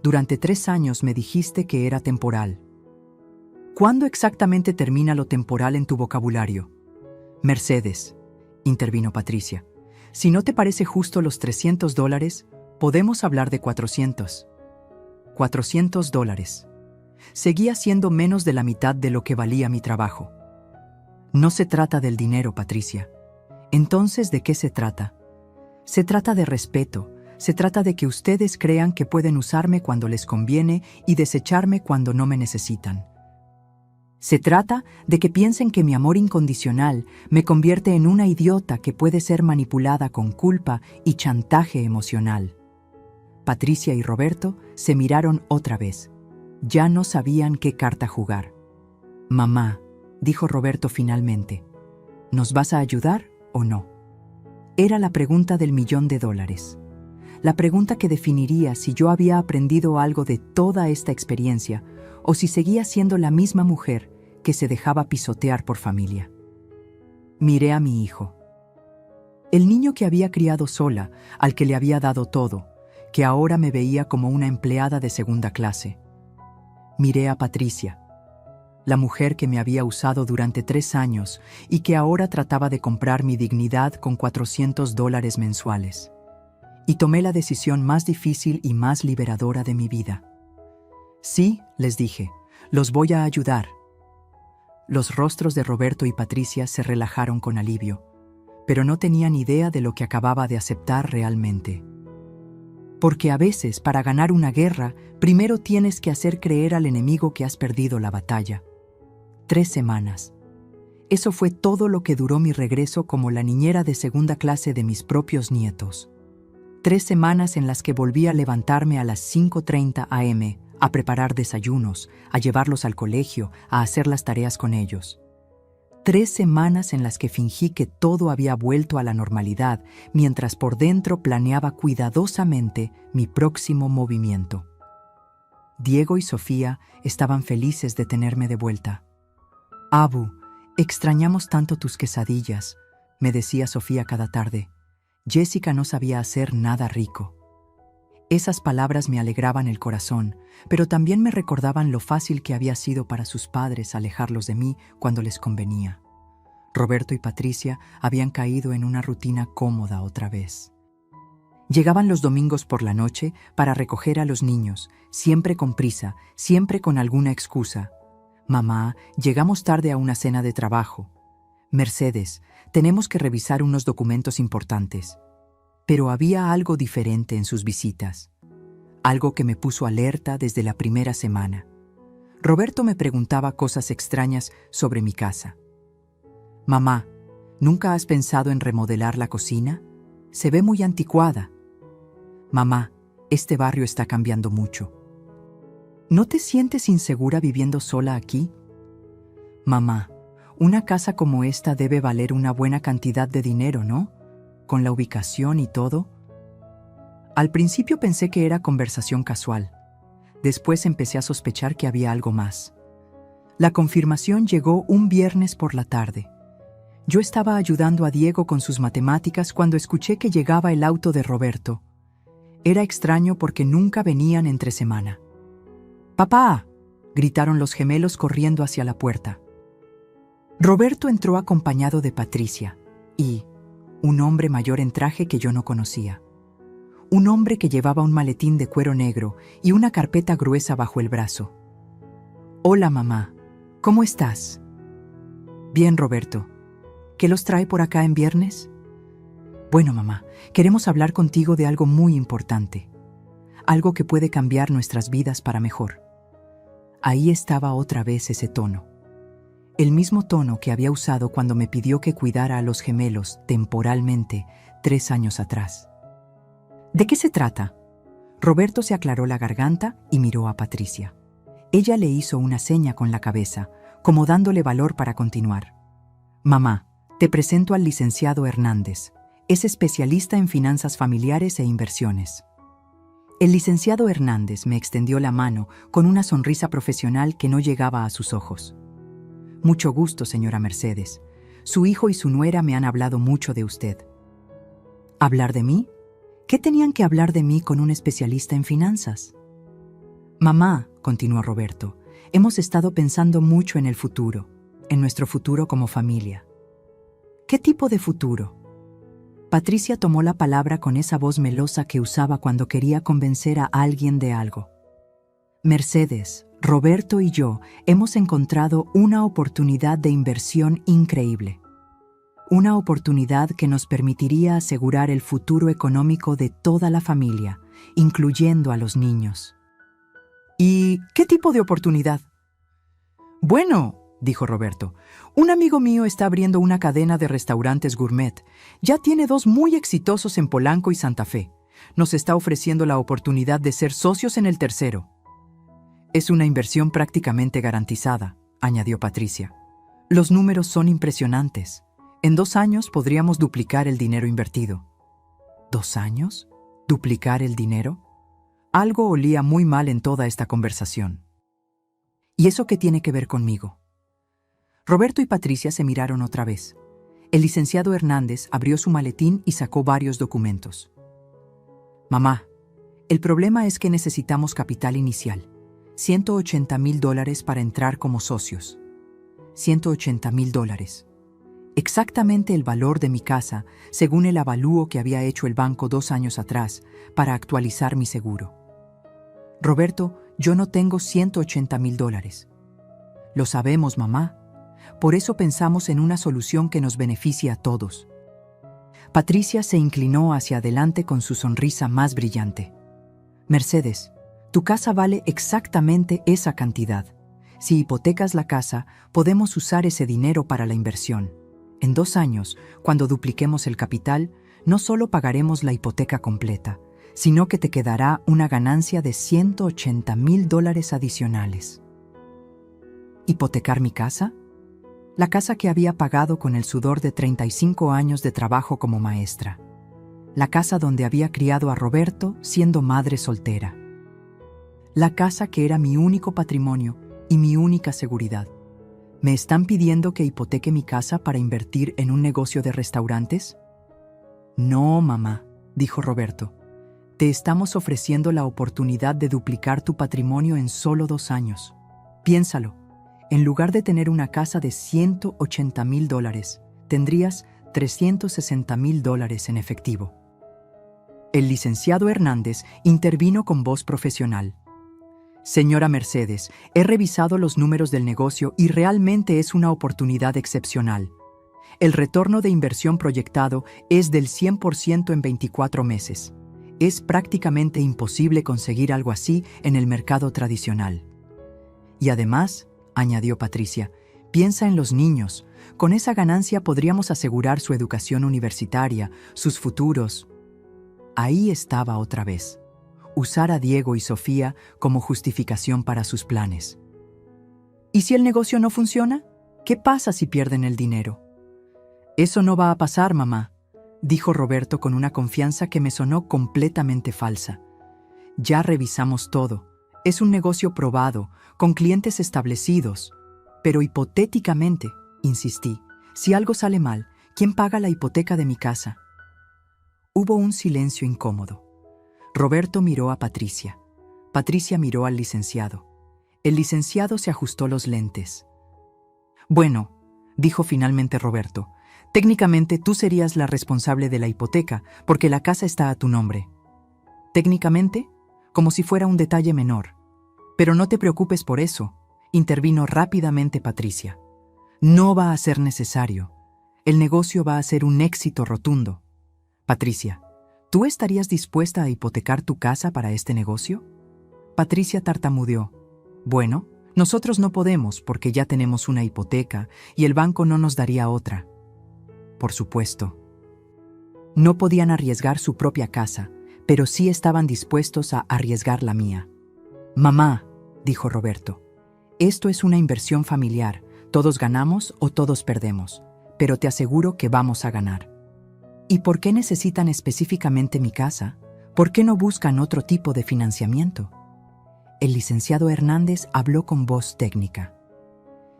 durante 3 años me dijiste que era temporal. ¿Cuándo exactamente termina lo temporal en tu vocabulario? Mercedes, intervino Patricia, si no te parece justo los $300, podemos hablar de 400. $400. Seguía siendo menos de la mitad de lo que valía mi trabajo. No se trata del dinero, Patricia. Entonces, ¿de qué se trata? Se trata de respeto. Se trata de que ustedes crean que pueden usarme cuando les conviene y desecharme cuando no me necesitan. Se trata de que piensen que mi amor incondicional me convierte en una idiota que puede ser manipulada con culpa y chantaje emocional. Patricia y Roberto se miraron otra vez. Ya no sabían qué carta jugar. Mamá, dijo Roberto finalmente, ¿nos vas a ayudar o no? Era la pregunta del $1,000,000. La pregunta que definiría si yo había aprendido algo de toda esta experiencia o si seguía siendo la misma mujer que se dejaba pisotear por familia. Miré a mi hijo. El niño que había criado sola, al que le había dado todo, que ahora me veía como una empleada de segunda clase. Miré a Patricia, la mujer que me había usado durante 3 años y que ahora trataba de comprar mi dignidad con $400 mensuales. Y tomé la decisión más difícil y más liberadora de mi vida. Sí, les dije, los voy a ayudar. Los rostros de Roberto y Patricia se relajaron con alivio, pero no tenían idea de lo que acababa de aceptar realmente. Porque a veces, para ganar una guerra, primero tienes que hacer creer al enemigo que has perdido la batalla. 3 semanas. Eso fue todo lo que duró mi regreso como la niñera de segunda clase de mis propios nietos. 3 semanas en las que volví a levantarme a las 5:30 a.m., a preparar desayunos, a llevarlos al colegio, a hacer las tareas con ellos. 3 semanas en las que fingí que todo había vuelto a la normalidad, mientras por dentro planeaba cuidadosamente mi próximo movimiento. Diego y Sofía estaban felices de tenerme de vuelta. Abu, extrañamos tanto tus quesadillas, me decía Sofía cada tarde. Jessica no sabía hacer nada rico. Esas palabras me alegraban el corazón, pero también me recordaban lo fácil que había sido para sus padres alejarlos de mí cuando les convenía. Roberto y Patricia habían caído en una rutina cómoda otra vez. Llegaban los domingos por la noche para recoger a los niños, siempre con prisa, siempre con alguna excusa. Mamá, llegamos tarde a una cena de trabajo. Mercedes, tenemos que revisar unos documentos importantes. Pero había algo diferente en sus visitas, algo que me puso alerta desde la primera semana. Roberto me preguntaba cosas extrañas sobre mi casa. Mamá, ¿nunca has pensado en remodelar la cocina? Se ve muy anticuada. Mamá, este barrio está cambiando mucho. ¿No te sientes insegura viviendo sola aquí? Mamá, una casa como esta debe valer una buena cantidad de dinero, ¿no? Con la ubicación y todo. Al principio pensé que era conversación casual. Después empecé a sospechar que había algo más. La confirmación llegó un viernes por la tarde. Yo estaba ayudando a Diego con sus matemáticas cuando escuché que llegaba el auto de Roberto. Era extraño porque nunca venían entre semana. ¡Papá!, gritaron los gemelos corriendo hacia la puerta. Roberto entró acompañado de Patricia y un hombre mayor en traje que yo no conocía. un hombre que llevaba un maletín de cuero negro y una carpeta gruesa bajo el brazo. «Hola, mamá. ¿Cómo estás?» «Bien, Roberto. ¿Qué los trae por acá en viernes?» «Bueno, mamá, queremos hablar contigo de algo muy importante. Algo que puede cambiar nuestras vidas para mejor». Ahí estaba otra vez ese tono. El mismo tono que había usado cuando me pidió que cuidara a los gemelos temporalmente 3 años atrás. «¿De qué se trata?» Roberto se aclaró la garganta y miró a Patricia. Ella le hizo una seña con la cabeza, como dándole valor para continuar. «Mamá, te presento al licenciado Hernández. Es especialista en finanzas familiares e inversiones». El licenciado Hernández me extendió la mano con una sonrisa profesional que no llegaba a sus ojos. «Mucho gusto, señora Mercedes. Su hijo y su nuera me han hablado mucho de usted». ¿Hablar de mí? ¿Qué tenían que hablar de mí con un especialista en finanzas? «Mamá», continuó Roberto, «hemos estado pensando mucho en el futuro, en nuestro futuro como familia». «¿Qué tipo de futuro?» Patricia tomó la palabra con esa voz melosa que usaba cuando quería convencer a alguien de algo. «Mercedes, Roberto y yo hemos encontrado una oportunidad de inversión increíble. Una oportunidad que nos permitiría asegurar el futuro económico de toda la familia, incluyendo a los niños». «¿Y qué tipo de oportunidad?» «Bueno», dijo Roberto, «un amigo mío está abriendo una cadena de restaurantes gourmet. Ya tiene 2 muy exitosos en Polanco y Santa Fe. Nos está ofreciendo la oportunidad de ser socios en el tercero». «Es una inversión prácticamente garantizada», añadió Patricia. «Los números son impresionantes. En 2 años podríamos duplicar el dinero invertido». ¿2 años? ¿Duplicar el dinero? Algo olía muy mal en toda esta conversación. ¿Y eso qué tiene que ver conmigo? Roberto y Patricia se miraron otra vez. El licenciado Hernández abrió su maletín y sacó varios documentos. «Mamá, el problema es que necesitamos capital inicial. $180,000 para entrar como socios. $180,000. Exactamente el valor de mi casa, según el avalúo que había hecho el banco 2 años atrás, para actualizar mi seguro. Roberto, yo no tengo $180,000. Lo sabemos, mamá. Por eso pensamos en una solución que nos beneficie a todos». Patricia se inclinó hacia adelante con su sonrisa más brillante. «Mercedes, tu casa vale exactamente esa cantidad. Si hipotecas la casa, podemos usar ese dinero para la inversión. En 2 años, cuando dupliquemos el capital, no solo pagaremos la hipoteca completa, sino que te quedará una ganancia de $180,000 adicionales». ¿Hipotecar mi casa? La casa que había pagado con el sudor de 35 años de trabajo como maestra. La casa donde había criado a Roberto siendo madre soltera. La casa que era mi único patrimonio y mi única seguridad. ¿Me están pidiendo que hipoteque mi casa para invertir en un negocio de restaurantes? «No, mamá», dijo Roberto. «Te estamos ofreciendo la oportunidad de duplicar tu patrimonio en solo 2 años. Piénsalo. En lugar de tener una casa de $180,000, tendrías $360,000 en efectivo». El licenciado Hernández intervino con voz profesional. «Señora Mercedes, he revisado los números del negocio y realmente es una oportunidad excepcional. El retorno de inversión proyectado es del 100% en 24 meses. Es prácticamente imposible conseguir algo así en el mercado tradicional. Y además», añadió Patricia, «piensa en los niños. Con esa ganancia podríamos asegurar su educación universitaria, sus futuros». Ahí estaba otra vez. Usar a Diego y Sofía como justificación para sus planes. ¿Y si el negocio no funciona? ¿Qué pasa si pierden el dinero? «Eso no va a pasar, mamá», dijo Roberto con una confianza que me sonó completamente falsa. «Ya revisamos todo. Es un negocio probado, con clientes establecidos. Pero hipotéticamente», insistí, «si algo sale mal, ¿quién paga la hipoteca de mi casa?» Hubo un silencio incómodo. Roberto miró a Patricia. Patricia miró al licenciado. El licenciado se ajustó los lentes. «Bueno», dijo finalmente Roberto, «técnicamente tú serías la responsable de la hipoteca, porque la casa está a tu nombre. Técnicamente, como si fuera un detalle menor. Pero no te preocupes por eso, intervino rápidamente Patricia. No va a ser necesario. El negocio va a ser un éxito rotundo. Patricia, ¿tú estarías dispuesta a hipotecar tu casa para este negocio? Patricia tartamudeó. Bueno, nosotros no podemos porque ya tenemos una hipoteca y el banco no nos daría otra. Por supuesto. No podían arriesgar su propia casa, pero sí estaban dispuestos a arriesgar la mía. Mamá, dijo Roberto, esto es una inversión familiar. Todos ganamos o todos perdemos, pero te aseguro que vamos a ganar. ¿Y por qué necesitan específicamente mi casa? ¿Por qué no buscan otro tipo de financiamiento? El licenciado Hernández habló con voz técnica.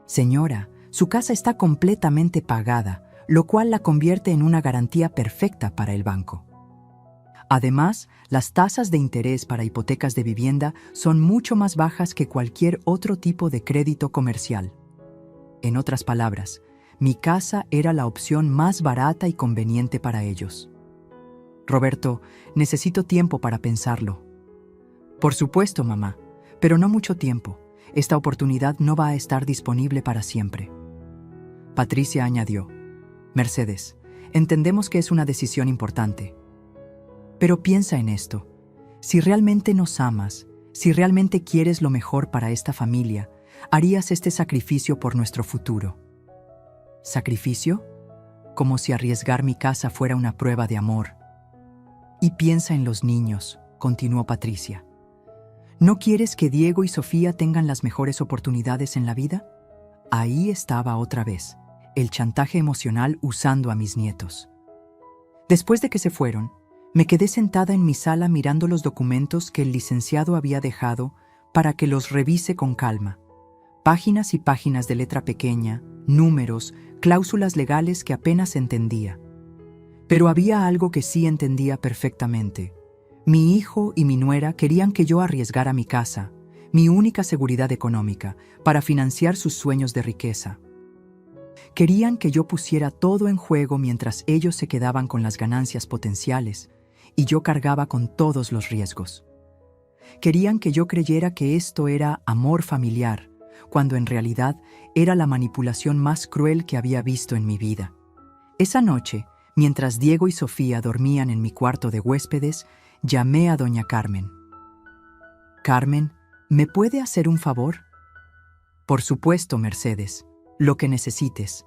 Señora, su casa está completamente pagada, lo cual la convierte en una garantía perfecta para el banco. Además, las tasas de interés para hipotecas de vivienda son mucho más bajas que cualquier otro tipo de crédito comercial. En otras palabras, mi casa era la opción más barata y conveniente para ellos. Roberto, necesito tiempo para pensarlo. Por supuesto, mamá, pero no mucho tiempo. Esta oportunidad no va a estar disponible para siempre. Patricia añadió, Mercedes, entendemos que es una decisión importante. Pero piensa en esto. Si realmente nos amas, si realmente quieres lo mejor para esta familia, harías este sacrificio por nuestro futuro. ¿Sacrificio? Como si arriesgar mi casa fuera una prueba de amor. Y piensa en los niños, continuó Patricia. ¿No quieres que Diego y Sofía tengan las mejores oportunidades en la vida? Ahí estaba otra vez, el chantaje emocional usando a mis nietos. Después de que se fueron, me quedé sentada en mi sala mirando los documentos que el licenciado había dejado para que los revise con calma. Páginas y páginas de letra pequeña, números, cláusulas legales que apenas entendía. Pero había algo que sí entendía perfectamente. Mi hijo y mi nuera querían que yo arriesgara mi casa, mi única seguridad económica, para financiar sus sueños de riqueza. Querían que yo pusiera todo en juego mientras ellos se quedaban con las ganancias potenciales y yo cargaba con todos los riesgos. Querían que yo creyera que esto era amor familiar, cuando en realidad era la manipulación más cruel que había visto en mi vida. Esa noche, mientras Diego y Sofía dormían en mi cuarto de huéspedes, llamé a doña Carmen. Carmen, ¿me puede hacer un favor? Por supuesto, Mercedes, lo que necesites.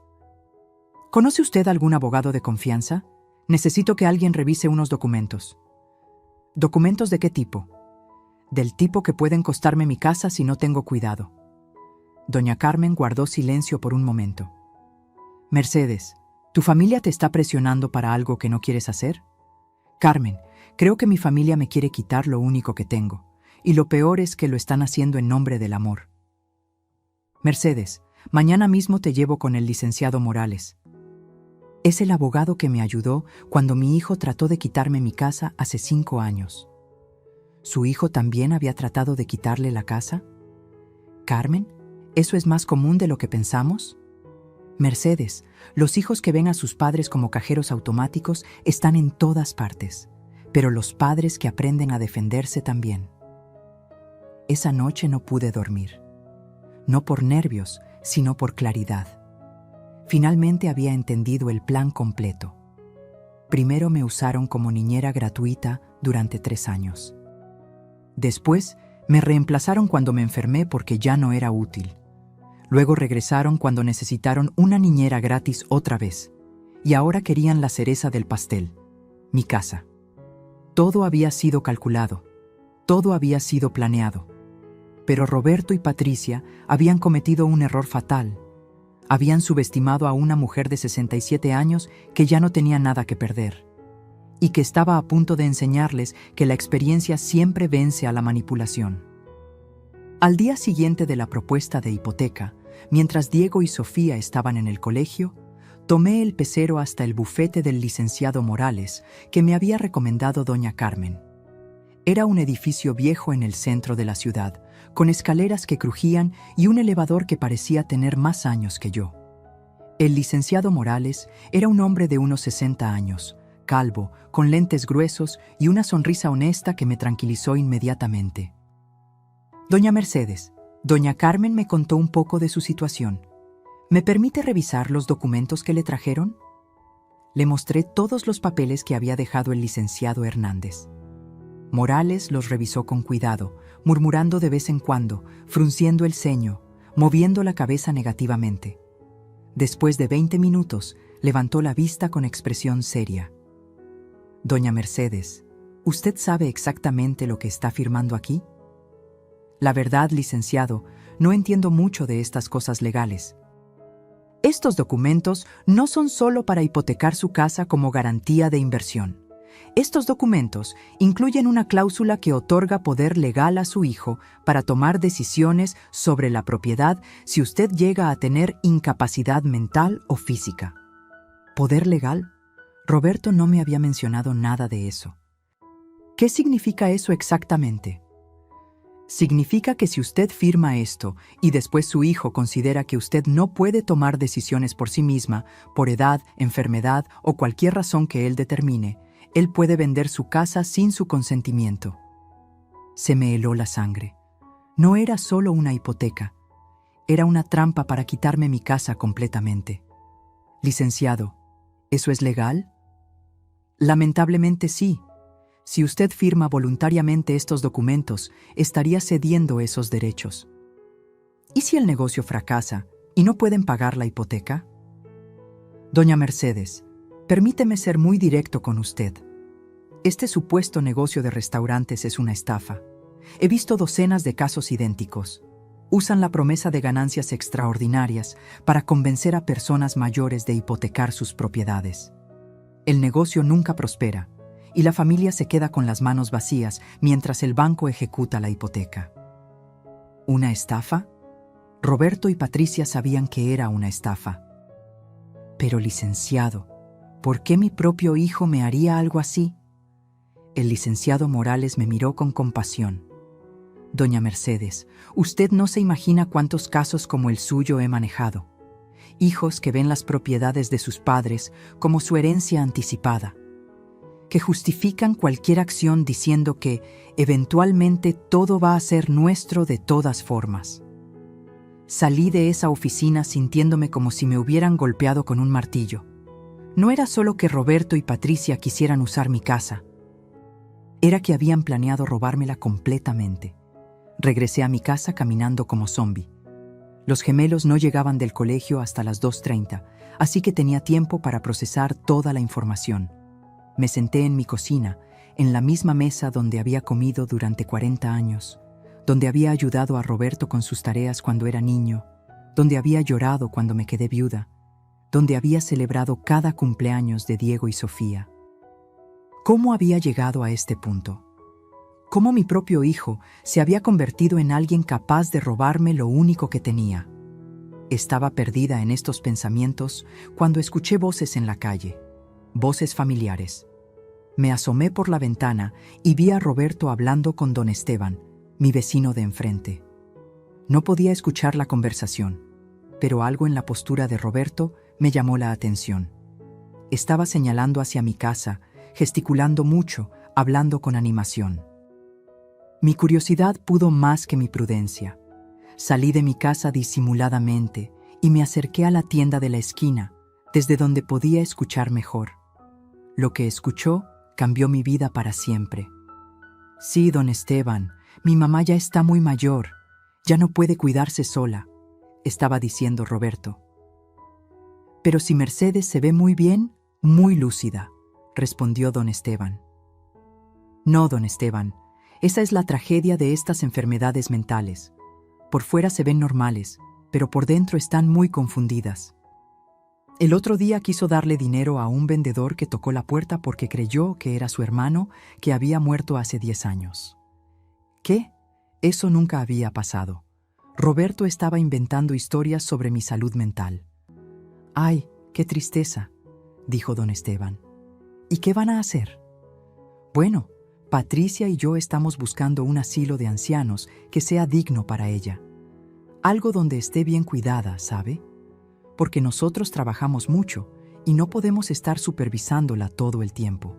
¿Conoce usted algún abogado de confianza? Necesito que alguien revise unos documentos. ¿Documentos de qué tipo? Del tipo que pueden costarme mi casa si no tengo cuidado. Doña Carmen guardó silencio por un momento. Mercedes, ¿tu familia te está presionando para algo que no quieres hacer? Carmen, creo que mi familia me quiere quitar lo único que tengo, y lo peor es que lo están haciendo en nombre del amor. Mercedes, mañana mismo te llevo con el licenciado Morales. Es el abogado que me ayudó cuando mi hijo trató de quitarme mi casa hace 5 años. ¿Su hijo también había tratado de quitarle la casa? Carmen, ¿eso es más común de lo que pensamos? Mercedes, los hijos que ven a sus padres como cajeros automáticos están en todas partes, pero los padres que aprenden a defenderse también. Esa noche no pude dormir, no por nervios, sino por claridad. Finalmente había entendido el plan completo. Primero me usaron como niñera gratuita durante 3 años. Después me reemplazaron cuando me enfermé porque ya no era útil. Luego regresaron cuando necesitaron una niñera gratis otra vez. Y ahora querían la cereza del pastel, mi casa. Todo había sido calculado, todo había sido planeado. Pero Roberto y Patricia habían cometido un error fatal. Habían subestimado a una mujer de 67 años que ya no tenía nada que perder y que estaba a punto de enseñarles que la experiencia siempre vence a la manipulación. Al día siguiente de la propuesta de hipoteca, mientras Diego y Sofía estaban en el colegio, tomé el pecero hasta el bufete del licenciado Morales que me había recomendado doña Carmen. Era un edificio viejo en el centro de la ciudad, con escaleras que crujían y un elevador que parecía tener más años que yo. El licenciado Morales era un hombre de unos 60 años, calvo, con lentes gruesos y una sonrisa honesta que me tranquilizó inmediatamente. Doña Mercedes, doña Carmen me contó un poco de su situación. ¿Me permite revisar los documentos que le trajeron? Le mostré todos los papeles que había dejado el licenciado Hernández. Morales los revisó con cuidado, murmurando de vez en cuando, frunciendo el ceño, moviendo la cabeza negativamente. Después de 20 minutos, levantó la vista con expresión seria. Doña Mercedes, ¿usted sabe exactamente lo que está firmando aquí? La verdad, licenciado, no entiendo mucho de estas cosas legales. Estos documentos no son solo para hipotecar su casa como garantía de inversión. Estos documentos incluyen una cláusula que otorga poder legal a su hijo para tomar decisiones sobre la propiedad si usted llega a tener incapacidad mental o física. ¿Poder legal? Roberto no me había mencionado nada de eso. ¿Qué significa eso exactamente? Significa que si usted firma esto y después su hijo considera que usted no puede tomar decisiones por sí misma, por edad, enfermedad o cualquier razón que él determine, él puede vender su casa sin su consentimiento. Se me heló la sangre. No era solo una hipoteca. Era una trampa para quitarme mi casa completamente. Licenciado, ¿eso es legal? Lamentablemente sí. Si usted firma voluntariamente estos documentos, estaría cediendo esos derechos. ¿Y si el negocio fracasa y no pueden pagar la hipoteca? Doña Mercedes, permíteme ser muy directo con usted. Este supuesto negocio de restaurantes es una estafa. He visto docenas de casos idénticos. Usan la promesa de ganancias extraordinarias para convencer a personas mayores de hipotecar sus propiedades. El negocio nunca prospera y la familia se queda con las manos vacías mientras el banco ejecuta la hipoteca. ¿Una estafa? Roberto y Patricia sabían que era una estafa. Pero, licenciado, ¿por qué mi propio hijo me haría algo así? El licenciado Morales me miró con compasión. Doña Mercedes, usted no se imagina cuántos casos como el suyo he manejado. Hijos que ven las propiedades de sus padres como su herencia anticipada, que justifican cualquier acción diciendo que, eventualmente, todo va a ser nuestro de todas formas. Salí de esa oficina sintiéndome como si me hubieran golpeado con un martillo. No era solo que Roberto y Patricia quisieran usar mi casa. Era que habían planeado robármela completamente. Regresé a mi casa caminando como zombi. Los gemelos no llegaban del colegio hasta las 2:30, así que tenía tiempo para procesar toda la información. Me senté en mi cocina, en la misma mesa donde había comido durante 40 años, donde había ayudado a Roberto con sus tareas cuando era niño, donde había llorado cuando me quedé viuda, donde había celebrado cada cumpleaños de Diego y Sofía. ¿Cómo había llegado a este punto? ¿Cómo mi propio hijo se había convertido en alguien capaz de robarme lo único que tenía? Estaba perdida en estos pensamientos cuando escuché voces en la calle, voces familiares. Me asomé por la ventana y vi a Roberto hablando con don Esteban, mi vecino de enfrente. No podía escuchar la conversación, pero algo en la postura de Roberto me llamó la atención. Estaba señalando hacia mi casa, gesticulando mucho, hablando con animación. Mi curiosidad pudo más que mi prudencia. Salí de mi casa disimuladamente y me acerqué a la tienda de la esquina, desde donde podía escuchar mejor. Lo que escuchó cambió mi vida para siempre. Sí, don Esteban, mi mamá ya está muy mayor, ya no puede cuidarse sola, estaba diciendo Roberto. Pero si Mercedes se ve muy bien, muy lúcida, respondió don Esteban. No, don Esteban, esa es la tragedia de estas enfermedades mentales. Por fuera se ven normales, pero por dentro están muy confundidas. El otro día quiso darle dinero a un vendedor que tocó la puerta porque creyó que era su hermano que había muerto hace 10 años. ¿Qué? Eso nunca había pasado. Roberto estaba inventando historias sobre mi salud mental. ¡Ay, qué tristeza!, dijo don Esteban. ¿Y qué van a hacer? Bueno, Patricia y yo estamos buscando un asilo de ancianos que sea digno para ella. Algo donde esté bien cuidada, ¿sabe? Porque nosotros trabajamos mucho y no podemos estar supervisándola todo el tiempo.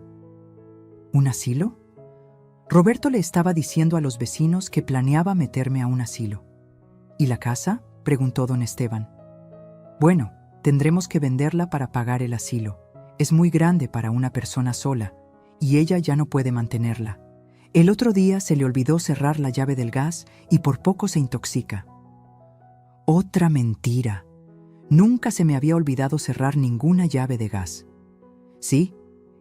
¿Un asilo? Roberto le estaba diciendo a los vecinos que planeaba meterme a un asilo. ¿Y la casa?, preguntó don Esteban. Bueno, tendremos que venderla para pagar el asilo. Es muy grande para una persona sola, y ella ya no puede mantenerla. El otro día se le olvidó cerrar la llave del gas y por poco se intoxica. Otra mentira. Nunca se me había olvidado cerrar ninguna llave de gas. Sí,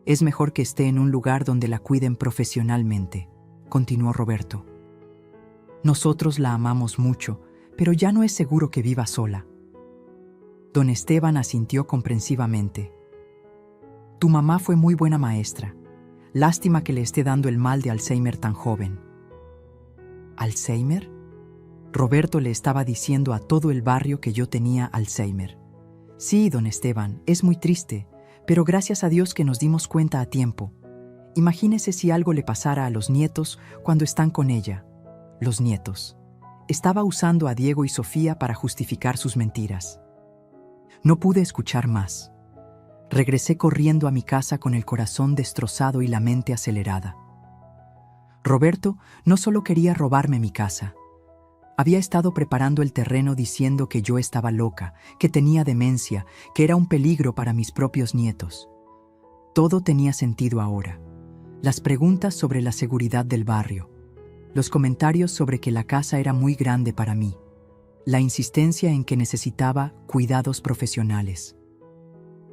es mejor que esté en un lugar donde la cuiden profesionalmente, continuó Roberto. Nosotros la amamos mucho, pero ya no es seguro que viva sola. Don Esteban asintió comprensivamente. Tu mamá fue muy buena maestra. Lástima que le esté dando el mal de Alzheimer tan joven. ¿Alzheimer? Roberto le estaba diciendo a todo el barrio que yo tenía Alzheimer. Sí, don Esteban, es muy triste, pero gracias a Dios que nos dimos cuenta a tiempo. Imagínese si algo le pasara a los nietos cuando están con ella. Los nietos. Estaba usando a Diego y Sofía para justificar sus mentiras. No pude escuchar más. Regresé corriendo a mi casa con el corazón destrozado y la mente acelerada. Roberto no solo quería robarme mi casa. Había estado preparando el terreno diciendo que yo estaba loca, que tenía demencia, que era un peligro para mis propios nietos. Todo tenía sentido ahora. Las preguntas sobre la seguridad del barrio, los comentarios sobre que la casa era muy grande para mí, la insistencia en que necesitaba cuidados profesionales.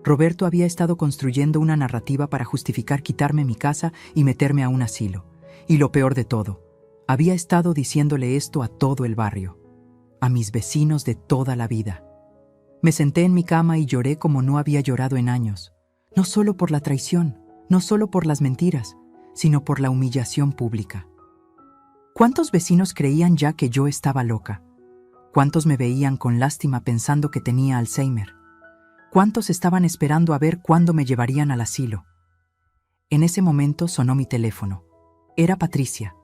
Roberto había estado construyendo una narrativa para justificar quitarme mi casa y meterme a un asilo. Y lo peor de todo, había estado diciéndole esto a todo el barrio, a mis vecinos de toda la vida. Me senté en mi cama y lloré como no había llorado en años, no solo por la traición, no solo por las mentiras, sino por la humillación pública. ¿Cuántos vecinos creían ya que yo estaba loca? ¿Cuántos me veían con lástima pensando que tenía Alzheimer? ¿Cuántos estaban esperando a ver cuándo me llevarían al asilo? En ese momento sonó mi teléfono. Era Patricia.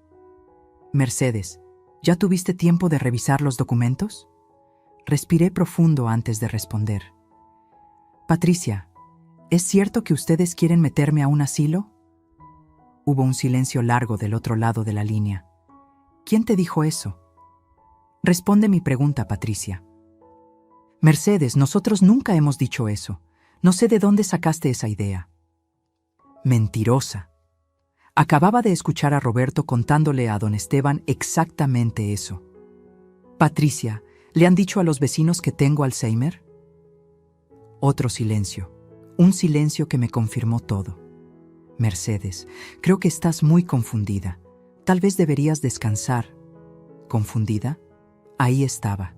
Mercedes, ¿ya tuviste tiempo de revisar los documentos? Respiré profundo antes de responder. Patricia, ¿es cierto que ustedes quieren meterme a un asilo? Hubo un silencio largo del otro lado de la línea. ¿Quién te dijo eso? Responde mi pregunta, Patricia. Mercedes, nosotros nunca hemos dicho eso. No sé de dónde sacaste esa idea. Mentirosa. Acababa de escuchar a Roberto contándole a don Esteban exactamente eso. Patricia, ¿le han dicho a los vecinos que tengo Alzheimer? Otro silencio. Un silencio que me confirmó todo. Mercedes, creo que estás muy confundida. Tal vez deberías descansar. ¿Confundida? Ahí estaba.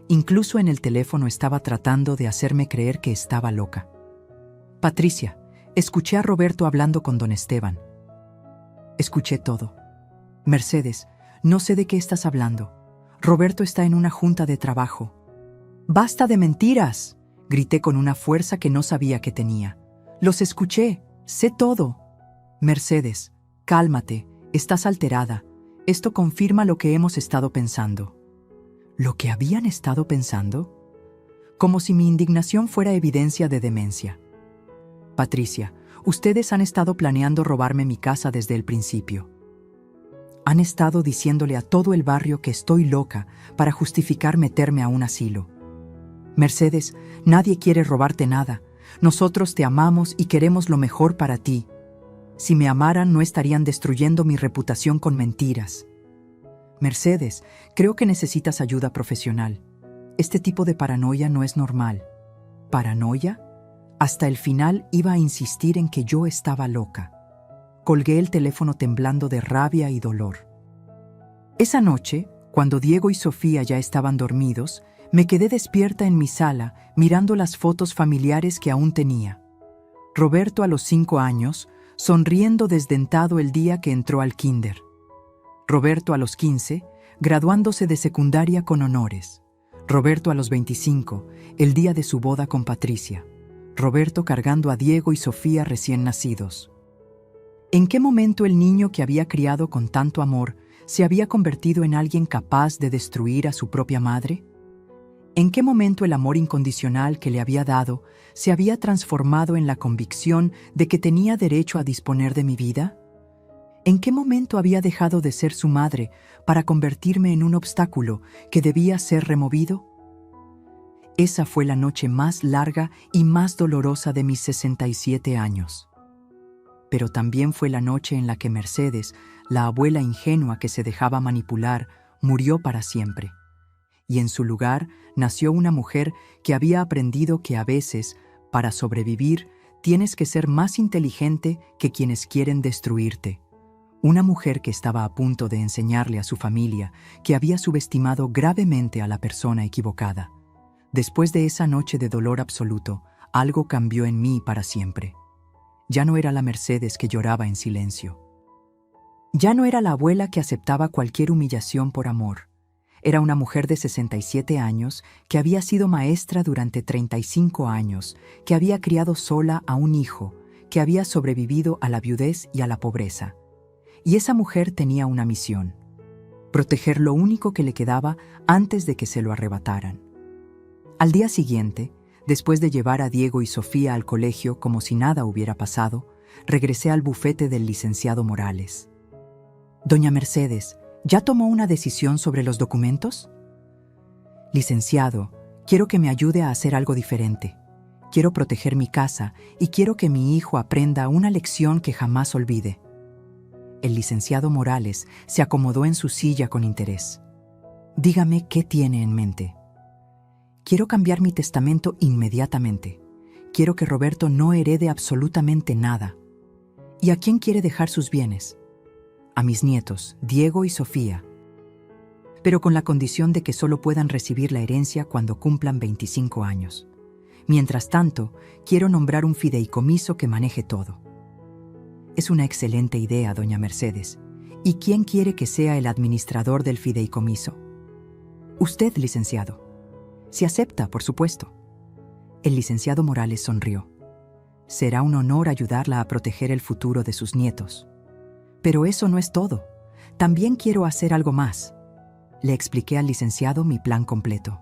Incluso en el teléfono estaba tratando de hacerme creer que estaba loca. Patricia, escuché a Roberto hablando con don Esteban. Escuché todo. Mercedes, no sé de qué estás hablando. Roberto está en una junta de trabajo. ¡Basta de mentiras!, grité con una fuerza que no sabía que tenía. Los escuché, sé todo. Mercedes, cálmate, estás alterada. Esto confirma lo que hemos estado pensando. ¿Lo que habían estado pensando? Como si mi indignación fuera evidencia de demencia. Patricia, ustedes han estado planeando robarme mi casa desde el principio. Han estado diciéndole a todo el barrio que estoy loca para justificar meterme a un asilo. Mercedes, nadie quiere robarte nada. Nosotros te amamos y queremos lo mejor para ti. Si me amaran, no estarían destruyendo mi reputación con mentiras. Mercedes, creo que necesitas ayuda profesional. Este tipo de paranoia no es normal. ¿Paranoia? Hasta el final iba a insistir en que yo estaba loca. Colgué el teléfono temblando de rabia y dolor. Esa noche, cuando Diego y Sofía ya estaban dormidos, me quedé despierta en mi sala mirando las fotos familiares que aún tenía. Roberto a los 5 años, sonriendo desdentado el día que entró al kinder. Roberto a los 15, graduándose de secundaria con honores. Roberto a los 25, el día de su boda con Patricia. Roberto cargando a Diego y Sofía recién nacidos. ¿En qué momento el niño que había criado con tanto amor se había convertido en alguien capaz de destruir a su propia madre? ¿En qué momento el amor incondicional que le había dado se había transformado en la convicción de que tenía derecho a disponer de mi vida? ¿En qué momento había dejado de ser su madre para convertirme en un obstáculo que debía ser removido? Esa fue la noche más larga y más dolorosa de mis 67 años. Pero también fue la noche en la que Mercedes, la abuela ingenua que se dejaba manipular, murió para siempre. Y en su lugar nació una mujer que había aprendido que a veces, para sobrevivir, tienes que ser más inteligente que quienes quieren destruirte. Una mujer que estaba a punto de enseñarle a su familia que había subestimado gravemente a la persona equivocada. Después de esa noche de dolor absoluto, algo cambió en mí para siempre. Ya no era la Mercedes que lloraba en silencio. Ya no era la abuela que aceptaba cualquier humillación por amor. Era una mujer de 67 años que había sido maestra durante 35 años, que había criado sola a un hijo, que había sobrevivido a la viudez y a la pobreza. Y esa mujer tenía una misión: proteger lo único que le quedaba antes de que se lo arrebataran. Al día siguiente, después de llevar a Diego y Sofía al colegio como si nada hubiera pasado, regresé al bufete del licenciado Morales. «Doña Mercedes, ¿ya tomó una decisión sobre los documentos?» «Licenciado, quiero que me ayude a hacer algo diferente. Quiero proteger mi casa y quiero que mi hijo aprenda una lección que jamás olvide». El licenciado Morales se acomodó en su silla con interés. «Dígame qué tiene en mente». «Quiero cambiar mi testamento inmediatamente. Quiero que Roberto no herede absolutamente nada». «¿Y a quién quiere dejar sus bienes?» «A mis nietos, Diego y Sofía. Pero con la condición de que solo puedan recibir la herencia cuando cumplan 25 años. Mientras tanto, quiero nombrar un fideicomiso que maneje todo». «Es una excelente idea, doña Mercedes. ¿Y quién quiere que sea el administrador del fideicomiso?» «Usted, licenciado. Si acepta, por supuesto». El licenciado Morales sonrió. «Será un honor ayudarla a proteger el futuro de sus nietos. Pero eso no es todo. También quiero hacer algo más». Le expliqué al licenciado mi plan completo.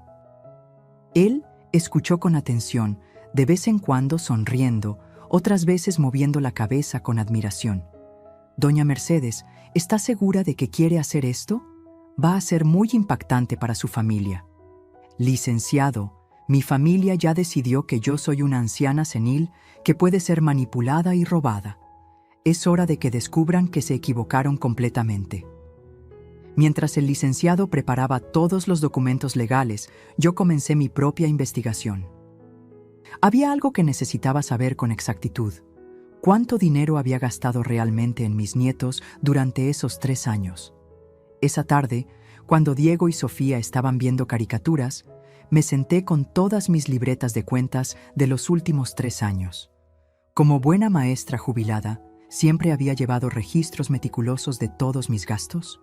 Él escuchó con atención, de vez en cuando sonriendo, otras veces moviendo la cabeza con admiración. «Doña Mercedes, ¿está segura de que quiere hacer esto? Va a ser muy impactante para su familia». «Licenciado, mi familia ya decidió que yo soy una anciana senil que puede ser manipulada y robada. Es hora de que descubran que se equivocaron completamente». Mientras el licenciado preparaba todos los documentos legales, yo comencé mi propia investigación. Había algo que necesitaba saber con exactitud: ¿cuánto dinero había gastado realmente en mis nietos durante esos 3 años? Esa tarde, cuando Diego y Sofía estaban viendo caricaturas, me senté con todas mis libretas de cuentas de los últimos 3 años. Como buena maestra jubilada, siempre había llevado registros meticulosos de todos mis gastos.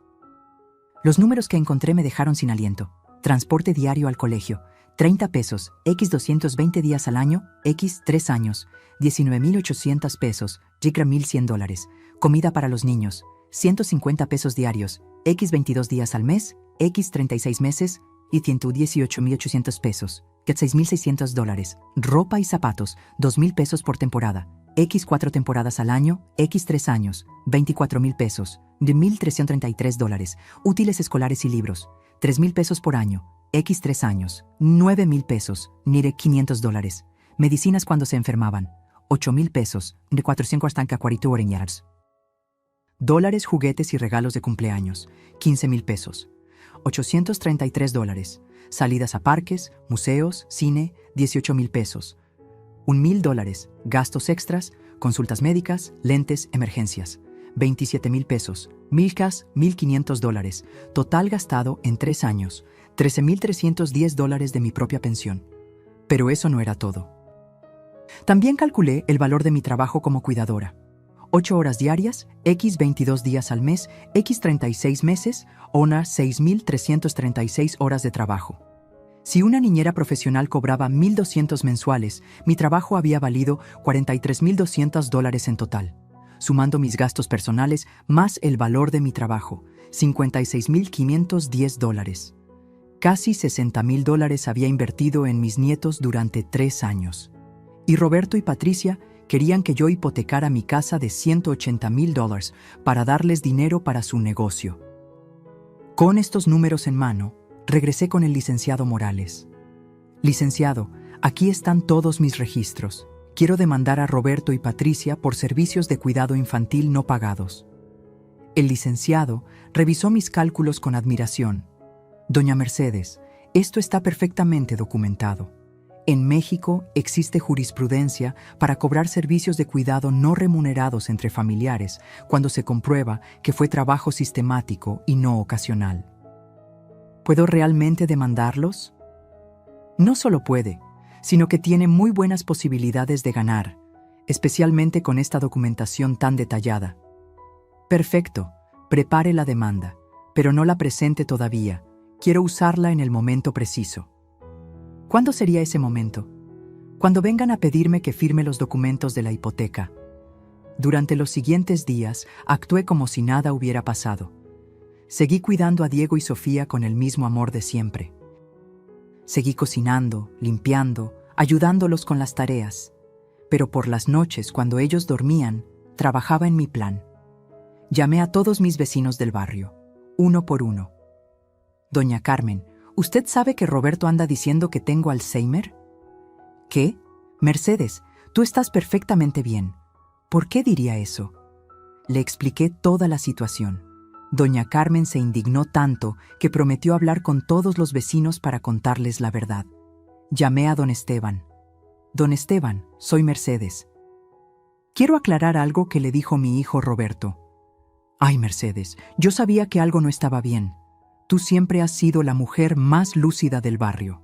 Los números que encontré me dejaron sin aliento. Transporte diario al colegio, 30 pesos, x 220 días al año, x 3 años, 19,800 pesos, yicra $1,100. Comida para los niños, 150 pesos diarios, x 22 días al mes, x 36 meses, y 118,800 pesos, que $6,600. Ropa y zapatos, 2,000 pesos por temporada, x 4 temporadas al año, x 3 años, 24,000 pesos, de $1,333. Útiles escolares y libros, 3,000 pesos por año, x 3 años, 9,000 pesos, ni de $500. Medicinas cuando se enfermaban, 8,000 pesos, de 442 dólares. Juguetes y regalos de cumpleaños, 15,000 pesos. $833. Salidas a parques, museos, cine, 18,000 pesos. $1,000. Gastos extras, consultas médicas, lentes, emergencias, 27,000 pesos. Milcas, $1,500. Total gastado en 3 años, $13,310 de mi propia pensión. Pero eso no era todo. También calculé el valor de mi trabajo como cuidadora. 8 horas diarias, x 22 días al mes, x 36 meses, o unas 6,336 horas de trabajo. Si una niñera profesional cobraba $1,200 mensuales, mi trabajo había valido $43,200 en total. Sumando mis gastos personales más el valor de mi trabajo, $56,510. Casi $60,000 había invertido en mis nietos durante 3 años. Y Roberto y Patricia querían que yo hipotecara mi casa de $180,000 para darles dinero para su negocio. Con estos números en mano, regresé con el licenciado Morales. Licenciado, aquí están todos mis registros. Quiero demandar a Roberto y Patricia por servicios de cuidado infantil no pagados. El licenciado revisó mis cálculos con admiración. Doña Mercedes, esto está perfectamente documentado. En México existe jurisprudencia para cobrar servicios de cuidado no remunerados entre familiares cuando se comprueba que fue trabajo sistemático y no ocasional. ¿Puedo realmente demandarlos? No solo puede, sino que tiene muy buenas posibilidades de ganar, especialmente con esta documentación tan detallada. Perfecto, prepare la demanda, pero no la presente todavía. Quiero usarla en el momento preciso. ¿Cuándo sería ese momento? Cuando vengan a pedirme que firme los documentos de la hipoteca. Durante los siguientes días, actué como si nada hubiera pasado. Seguí cuidando a Diego y Sofía con el mismo amor de siempre. Seguí cocinando, limpiando, ayudándolos con las tareas. Pero por las noches, cuando ellos dormían, trabajaba en mi plan. Llamé a todos mis vecinos del barrio, uno por uno. Doña Carmen, ¿usted sabe que Roberto anda diciendo que tengo Alzheimer? ¿Qué? Mercedes, tú estás perfectamente bien. ¿Por qué diría eso? Le expliqué toda la situación. Doña Carmen se indignó tanto que prometió hablar con todos los vecinos para contarles la verdad. Llamé a don Esteban. Don Esteban, soy Mercedes. Quiero aclarar algo que le dijo mi hijo Roberto. Ay, Mercedes, yo sabía que algo no estaba bien. Tú siempre has sido la mujer más lúcida del barrio.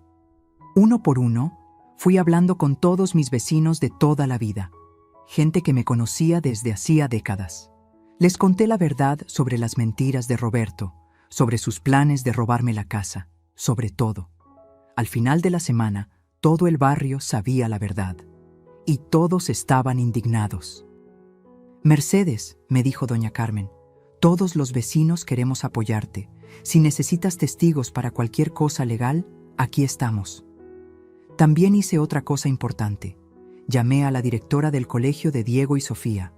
Uno por uno, fui hablando con todos mis vecinos de toda la vida, gente que me conocía desde hacía décadas. Les conté la verdad sobre las mentiras de Roberto, sobre sus planes de robarme la casa, sobre todo. Al final de la semana, todo el barrio sabía la verdad, y todos estaban indignados. Mercedes, me dijo doña Carmen, todos los vecinos queremos apoyarte. Si necesitas testigos para cualquier cosa legal, aquí estamos. También hice otra cosa importante. Llamé a la directora del colegio de Diego y Sofía.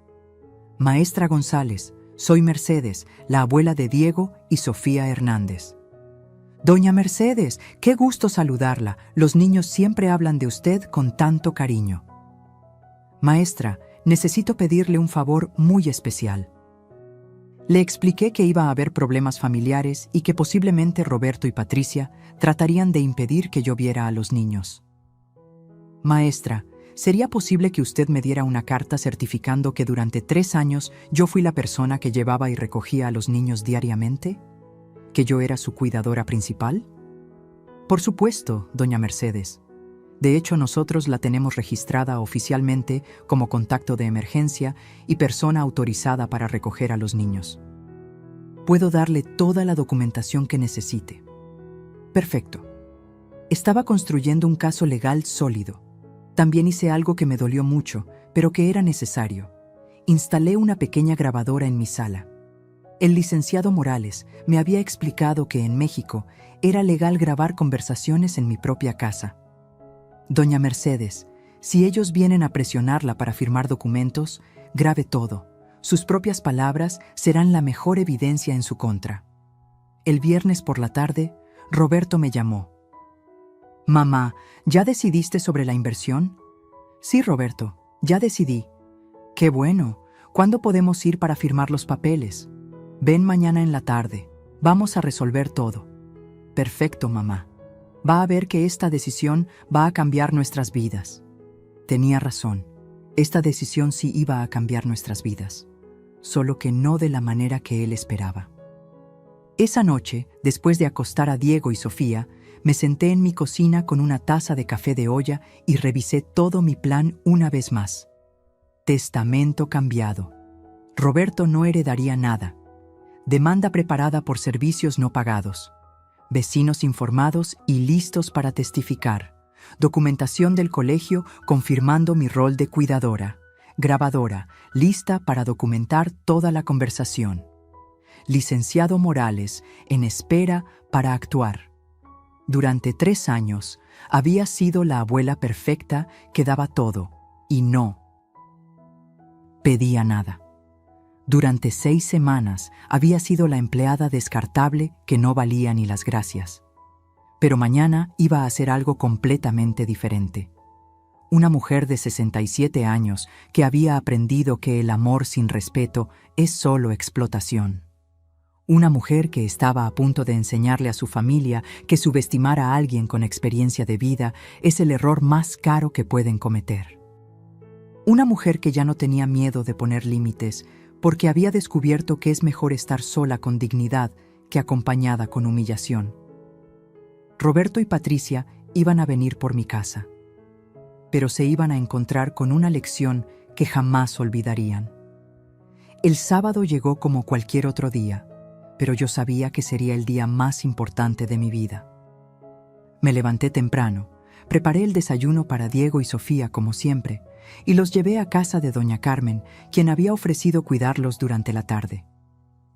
Maestra González, soy Mercedes, la abuela de Diego y Sofía Hernández. Doña Mercedes, qué gusto saludarla. Los niños siempre hablan de usted con tanto cariño. Maestra, necesito pedirle un favor muy especial. Le expliqué que iba a haber problemas familiares y que posiblemente Roberto y Patricia tratarían de impedir que yo viera a los niños. Maestra, ¿sería posible que usted me diera una carta certificando que durante 3 años yo fui la persona que llevaba y recogía a los niños diariamente? ¿Que yo era su cuidadora principal? Por supuesto, doña Mercedes. De hecho, nosotros la tenemos registrada oficialmente como contacto de emergencia y persona autorizada para recoger a los niños. Puedo darle toda la documentación que necesite. Perfecto. Estaba construyendo un caso legal sólido. También hice algo que me dolió mucho, pero que era necesario. Instalé una pequeña grabadora en mi sala. El licenciado Morales me había explicado que en México era legal grabar conversaciones en mi propia casa. Doña Mercedes, si ellos vienen a presionarla para firmar documentos, grabe todo. Sus propias palabras serán la mejor evidencia en su contra. El viernes por la tarde, Roberto me llamó. Mamá, ¿ya decidiste sobre la inversión? Sí, Roberto, ya decidí. Qué bueno. ¿Cuándo podemos ir para firmar los papeles? Ven mañana en la tarde. Vamos a resolver todo. Perfecto, mamá. Va a ver que esta decisión va a cambiar nuestras vidas. Tenía razón. Esta decisión sí iba a cambiar nuestras vidas, solo que no de la manera que él esperaba. Esa noche, después de acostar a Diego y Sofía, me senté en mi cocina con una taza de café de olla y revisé todo mi plan una vez más. Testamento cambiado. Roberto no heredaría nada. Demanda preparada por servicios no pagados. Vecinos informados y listos para testificar. Documentación del colegio confirmando mi rol de cuidadora. Grabadora, lista para documentar toda la conversación. Licenciado Morales, en espera para actuar. Durante 3 años había sido la abuela perfecta que daba todo y no pedía nada. Durante 6 semanas había sido la empleada descartable que no valía ni las gracias. Pero mañana iba a ser algo completamente diferente. Una mujer de 67 años que había aprendido que el amor sin respeto es solo explotación. Una mujer que estaba a punto de enseñarle a su familia que subestimar a alguien con experiencia de vida es el error más caro que pueden cometer. Una mujer que ya no tenía miedo de poner límites porque había descubierto que es mejor estar sola con dignidad que acompañada con humillación. Roberto y Patricia iban a venir por mi casa, pero se iban a encontrar con una lección que jamás olvidarían. El sábado llegó como cualquier otro día, pero yo sabía que sería el día más importante de mi vida. Me levanté temprano, preparé el desayuno para Diego y Sofía como siempre, y los llevé a casa de doña Carmen, quien había ofrecido cuidarlos durante la tarde.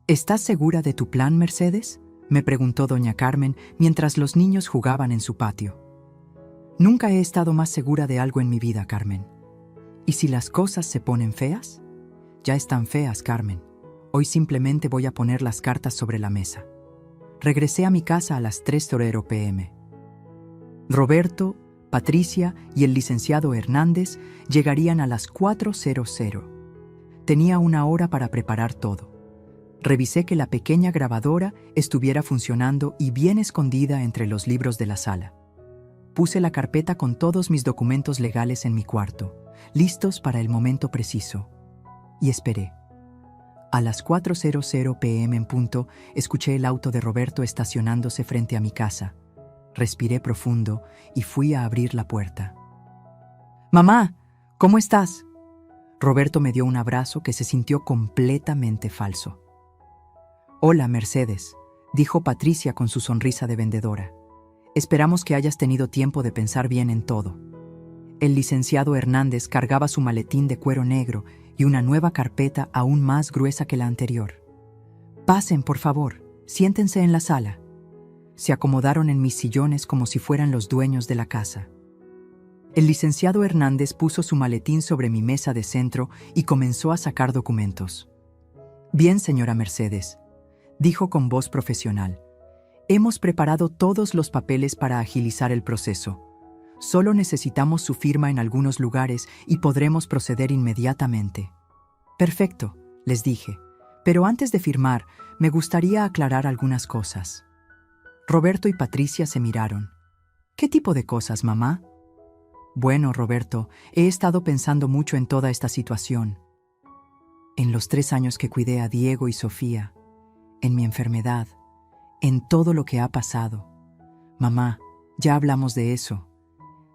¿Estás segura de tu plan, Mercedes?, me preguntó doña Carmen mientras los niños jugaban en su patio. Nunca he estado más segura de algo en mi vida, Carmen. ¿Y si las cosas se ponen feas? Ya están feas, Carmen. Hoy simplemente voy a poner las cartas sobre la mesa. Regresé a mi casa a las 3:00 p.m. Roberto, Patricia y el licenciado Hernández llegarían a las 4:00. Tenía 1 hora para preparar todo. Revisé que la pequeña grabadora estuviera funcionando y bien escondida entre los libros de la sala. Puse la carpeta con todos mis documentos legales en mi cuarto, listos para el momento preciso. Y esperé. A las 4:00 p.m. en punto, escuché el auto de Roberto estacionándose frente a mi casa. Respiré profundo y fui a abrir la puerta. «Mamá, ¿cómo estás?». Roberto me dio un abrazo que se sintió completamente falso. «Hola, Mercedes», dijo Patricia con su sonrisa de vendedora. «Esperamos que hayas tenido tiempo de pensar bien en todo». El licenciado Hernández cargaba su maletín de cuero negro y una nueva carpeta aún más gruesa que la anterior. «Pasen, por favor, siéntense en la sala». Se acomodaron en mis sillones como si fueran los dueños de la casa. El licenciado Hernández puso su maletín sobre mi mesa de centro y comenzó a sacar documentos. «Bien, señora Mercedes», dijo con voz profesional. «Hemos preparado todos los papeles para agilizar el proceso. Solo necesitamos su firma en algunos lugares y podremos proceder inmediatamente». «Perfecto», les dije, «pero antes de firmar, me gustaría aclarar algunas cosas». Roberto y Patricia se miraron. «¿Qué tipo de cosas, mamá?». «Bueno, Roberto, he estado pensando mucho en toda esta situación. En los 3 años que cuidé a Diego y Sofía, en mi enfermedad, en todo lo que ha pasado. Mamá, ya hablamos de eso.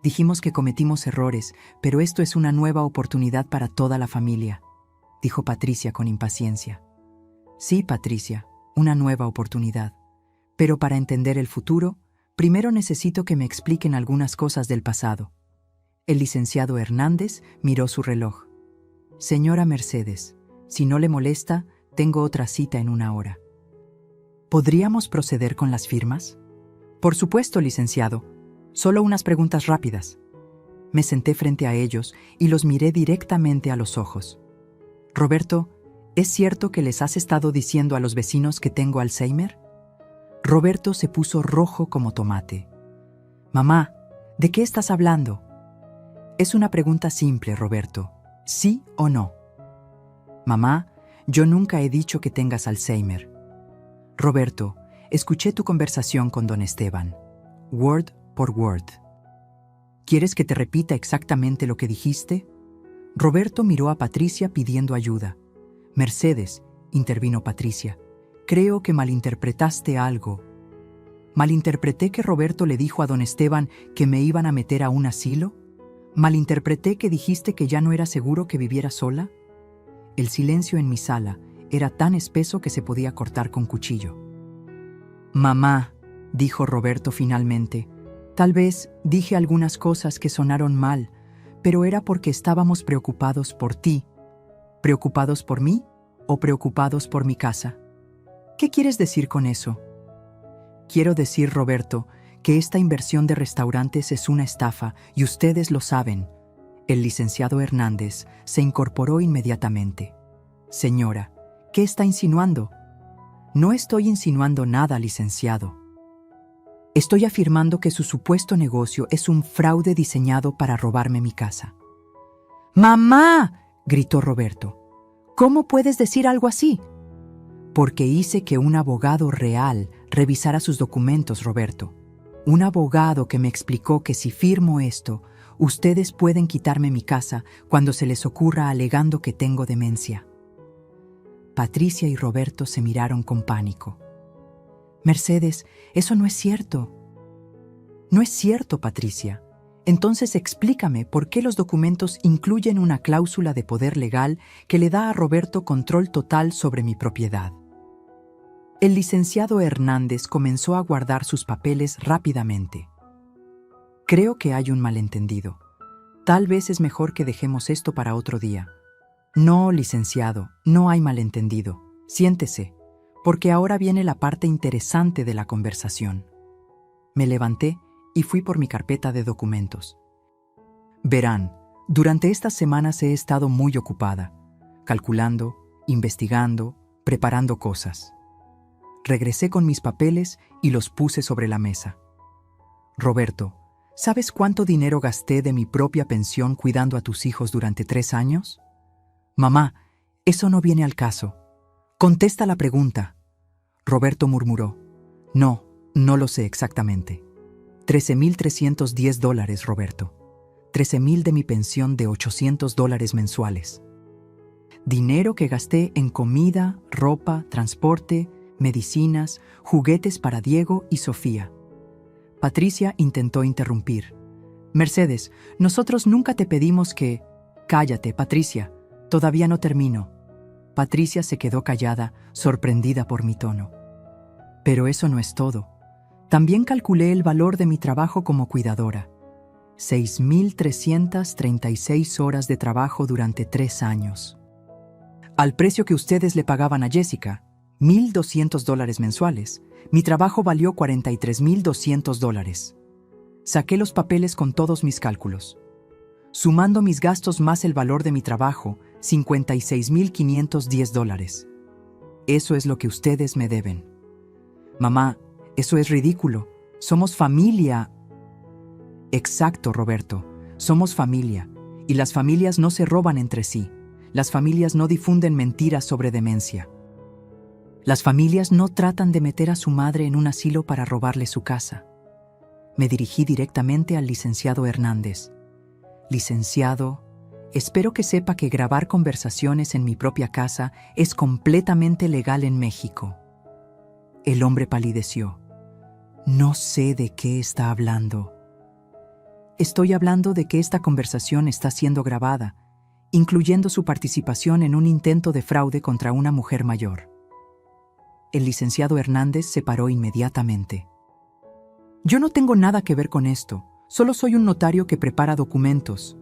Dijimos que cometimos errores, pero esto es una nueva oportunidad para toda la familia», dijo Patricia con impaciencia. «Sí, Patricia, una nueva oportunidad. Pero para entender el futuro, primero necesito que me expliquen algunas cosas del pasado». El licenciado Hernández miró su reloj. «Señora Mercedes, si no le molesta, tengo otra cita en 1 hora. ¿Podríamos proceder con las firmas?». «Por supuesto, licenciado. Solo unas preguntas rápidas». Me senté frente a ellos y los miré directamente a los ojos. «Roberto, ¿es cierto que les has estado diciendo a los vecinos que tengo Alzheimer?». Roberto se puso rojo como tomate. «Mamá, ¿de qué estás hablando?». «Es una pregunta simple, Roberto. ¿Sí o no?». «Mamá, yo nunca he dicho que tengas Alzheimer». «Roberto, escuché tu conversación con don Esteban. Word por word. ¿Quieres que te repita exactamente lo que dijiste?». Roberto miró a Patricia pidiendo ayuda. «Mercedes», intervino Patricia, «creo que malinterpretaste algo». ¿Malinterpreté que Roberto le dijo a don Esteban que me iban a meter a un asilo? ¿Malinterpreté que dijiste que ya no era seguro que viviera sola? El silencio en mi sala era tan espeso que se podía cortar con cuchillo. «Mamá», dijo Roberto finalmente, «tal vez dije algunas cosas que sonaron mal, pero era porque estábamos preocupados por ti». «¿Preocupados por mí o preocupados por mi casa?». «¿Qué quieres decir con eso?». «Quiero decir, Roberto, que esta inversión de restaurantes es una estafa y ustedes lo saben. El licenciado Hernández se incorporó inmediatamente. Señora, ¿qué está insinuando? No estoy insinuando nada, licenciado. Estoy afirmando que su supuesto negocio es un fraude diseñado para robarme mi casa. ¡Mamá!, gritó Roberto. ¿Cómo puedes decir algo así? Porque hice que un abogado real revisara sus documentos, Roberto. Un abogado que me explicó que si firmo esto, ustedes pueden quitarme mi casa cuando se les ocurra alegando que tengo demencia. Patricia y Roberto se miraron con pánico. Mercedes, eso no es cierto. No es cierto, Patricia. Entonces explícame por qué los documentos incluyen una cláusula de poder legal que le da a Roberto control total sobre mi propiedad. El licenciado Hernández comenzó a guardar sus papeles rápidamente. Creo que hay un malentendido. Tal vez es mejor que dejemos esto para otro día. No, licenciado, no hay malentendido. Siéntese, porque ahora viene la parte interesante de la conversación. Me levanté y fui por mi carpeta de documentos. Verán, durante estas semanas he estado muy ocupada, calculando, investigando, preparando cosas. Regresé con mis papeles y los puse sobre la mesa. Roberto, ¿sabes cuánto dinero gasté de mi propia pensión cuidando a tus hijos durante 3 años? Mamá, eso no viene al caso. Contesta la pregunta. Roberto murmuró. No lo sé exactamente. $13,310, Roberto. 13,000 de mi pensión de $800 mensuales. Dinero que gasté en comida, ropa, transporte, medicinas, juguetes para Diego y Sofía. Patricia intentó interrumpir. Mercedes, nosotros nunca te pedimos que... Cállate, Patricia, todavía no termino. Patricia se quedó callada, sorprendida por mi tono. Pero eso no es todo. También calculé el valor de mi trabajo como cuidadora. 6,336 horas de trabajo durante 3 años. Al precio que ustedes le pagaban a Jessica, $1,200 mensuales, mi trabajo valió $43,200. Saqué los papeles con todos mis cálculos. Sumando mis gastos más el valor de mi trabajo, $56,510. Eso es lo que ustedes me deben. Mamá, eso es ridículo. Somos familia. Exacto, Roberto. Somos familia. Y las familias no se roban entre sí. Las familias no difunden mentiras sobre demencia. Las familias no tratan de meter a su madre en un asilo para robarle su casa. Me dirigí directamente al licenciado Hernández. Licenciado, espero que sepa que grabar conversaciones en mi propia casa es completamente legal en México. El hombre palideció. No sé de qué está hablando. Estoy hablando de que esta conversación está siendo grabada, incluyendo su participación en un intento de fraude contra una mujer mayor. El licenciado Hernández se paró inmediatamente. Yo no tengo nada que ver con esto, solo soy un notario que prepara documentos.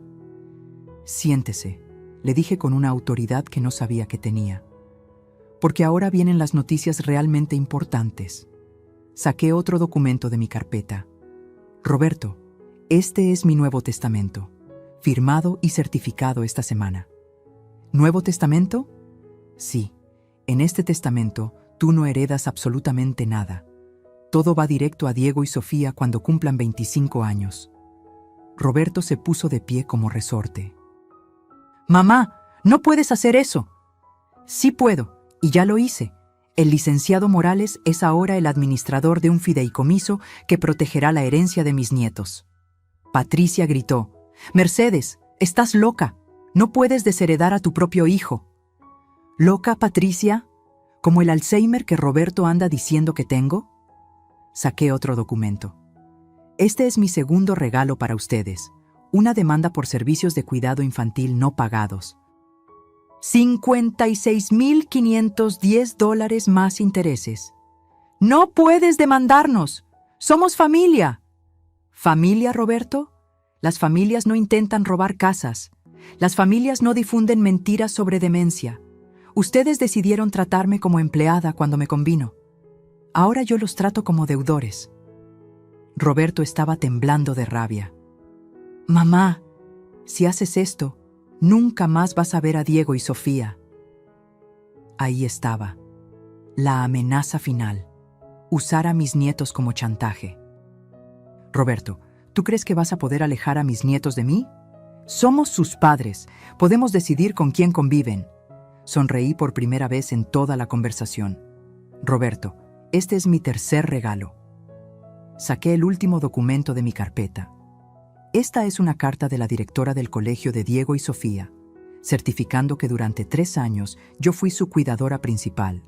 Siéntese, le dije con una autoridad que no sabía que tenía. Porque ahora vienen las noticias realmente importantes. Saqué otro documento de mi carpeta. Roberto, este es mi Nuevo Testamento, firmado y certificado esta semana. ¿Nuevo Testamento? Sí, en este testamento tú no heredas absolutamente nada. Todo va directo a Diego y Sofía cuando cumplan 25 años. Roberto se puso de pie como resorte. Mamá, no puedes hacer eso. Sí puedo, y ya lo hice. El licenciado Morales es ahora el administrador de un fideicomiso que protegerá la herencia de mis nietos. Patricia gritó. Mercedes, estás loca. No puedes desheredar a tu propio hijo. ¿Loca, Patricia? ¿Como el Alzheimer que Roberto anda diciendo que tengo? Saqué otro documento. Este es mi segundo regalo para ustedes. Una demanda por servicios de cuidado infantil no pagados. $56,510 más intereses. ¡No puedes demandarnos! ¡Somos familia! ¿Familia, Roberto? Las familias no intentan robar casas. Las familias no difunden mentiras sobre demencia. Ustedes decidieron tratarme como empleada cuando me convino. Ahora yo los trato como deudores. Roberto estaba temblando de rabia. «Mamá, si haces esto, nunca más vas a ver a Diego y Sofía». Ahí estaba, la amenaza final: usar a mis nietos como chantaje. «Roberto, ¿tú crees que vas a poder alejar a mis nietos de mí? Somos sus padres, podemos decidir con quién conviven». Sonreí por primera vez en toda la conversación. «Roberto, este es mi tercer regalo». Saqué el último documento de mi carpeta. Esta es una carta de la directora del colegio de Diego y Sofía, certificando que durante 3 años yo fui su cuidadora principal,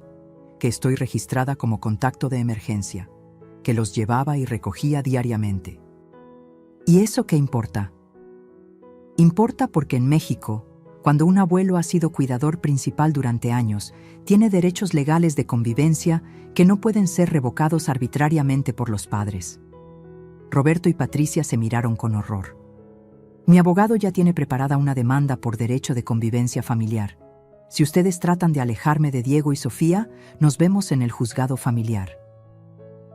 que estoy registrada como contacto de emergencia, que los llevaba y recogía diariamente. ¿Y eso qué importa? Importa porque en México, cuando un abuelo ha sido cuidador principal durante años, tiene derechos legales de convivencia que no pueden ser revocados arbitrariamente por los padres. Roberto y Patricia se miraron con horror. Mi abogado ya tiene preparada una demanda por derecho de convivencia familiar. Si ustedes tratan de alejarme de Diego y Sofía, nos vemos en el juzgado familiar.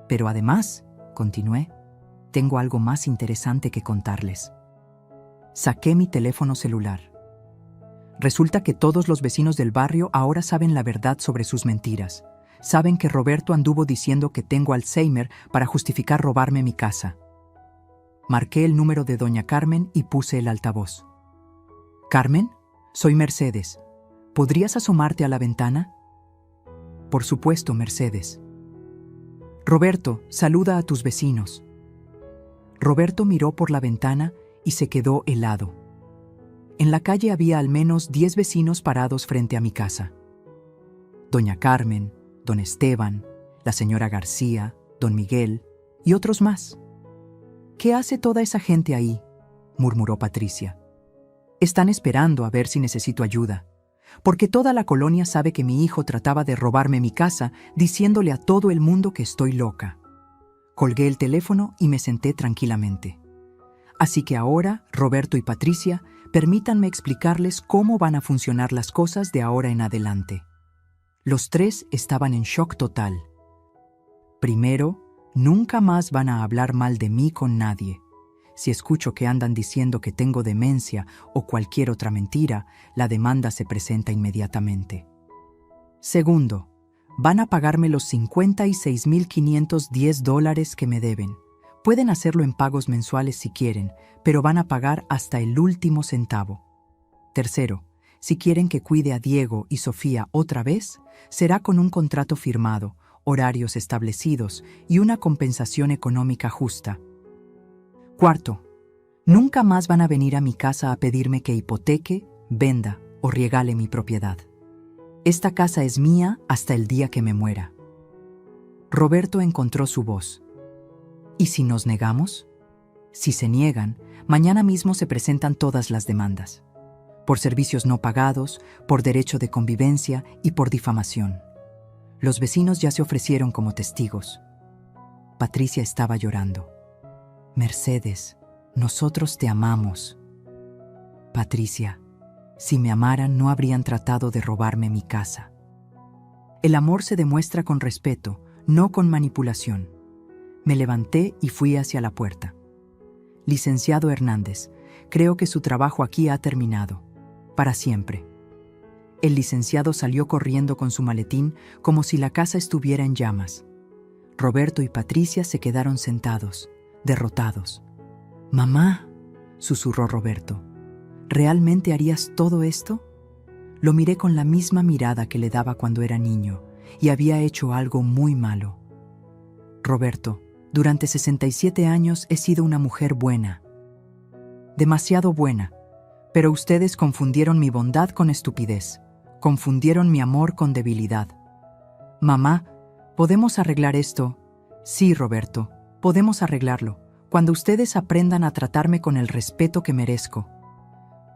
Pero además, continué, tengo algo más interesante que contarles. Saqué mi teléfono celular. Resulta que todos los vecinos del barrio ahora saben la verdad sobre sus mentiras. Saben que Roberto anduvo diciendo que tengo Alzheimer para justificar robarme mi casa. Marqué el número de doña Carmen y puse el altavoz. «Carmen, soy Mercedes. ¿Podrías asomarte a la ventana?» «Por supuesto, Mercedes». «Roberto, saluda a tus vecinos». Roberto miró por la ventana y se quedó helado. En la calle había al menos 10 vecinos parados frente a mi casa. Doña Carmen, don Esteban, la señora García, don Miguel y otros más. «¿Qué hace toda esa gente ahí?», murmuró Patricia. «Están esperando a ver si necesito ayuda, porque toda la colonia sabe que mi hijo trataba de robarme mi casa, diciéndole a todo el mundo que estoy loca». Colgué el teléfono y me senté tranquilamente. Así que ahora, Roberto y Patricia, permítanme explicarles cómo van a funcionar las cosas de ahora en adelante. Los 3 estaban en shock total. Primero, nunca más van a hablar mal de mí con nadie. Si escucho que andan diciendo que tengo demencia o cualquier otra mentira, la demanda se presenta inmediatamente. Segundo, van a pagarme los $56,510 que me deben. Pueden hacerlo en pagos mensuales si quieren, pero van a pagar hasta el último centavo. Tercero, si quieren que cuide a Diego y Sofía otra vez, será con un contrato firmado, horarios establecidos y una compensación económica justa. Cuarto, nunca más van a venir a mi casa a pedirme que hipoteque, venda o regale mi propiedad. Esta casa es mía hasta el día que me muera. Roberto encontró su voz. ¿Y si nos negamos? Si se niegan, mañana mismo se presentan todas las demandas. Por servicios no pagados, por derecho de convivencia y por difamación. Los vecinos ya se ofrecieron como testigos. Patricia estaba llorando. «Mercedes, nosotros te amamos». «Patricia, si me amaran no habrían tratado de robarme mi casa». El amor se demuestra con respeto, no con manipulación. Me levanté y fui hacia la puerta. «Licenciado Hernández, creo que su trabajo aquí ha terminado. Para siempre». El licenciado salió corriendo con su maletín como si la casa estuviera en llamas. Roberto y Patricia se quedaron sentados, derrotados. «Mamá», susurró Roberto, «¿realmente harías todo esto?». Lo miré con la misma mirada que le daba cuando era niño y había hecho algo muy malo. «Roberto, durante 67 años he sido una mujer buena. Demasiado buena, pero ustedes confundieron mi bondad con estupidez. Confundieron mi amor con debilidad. Mamá, ¿podemos arreglar esto?». «Sí, Roberto, podemos arreglarlo, cuando ustedes aprendan a tratarme con el respeto que merezco».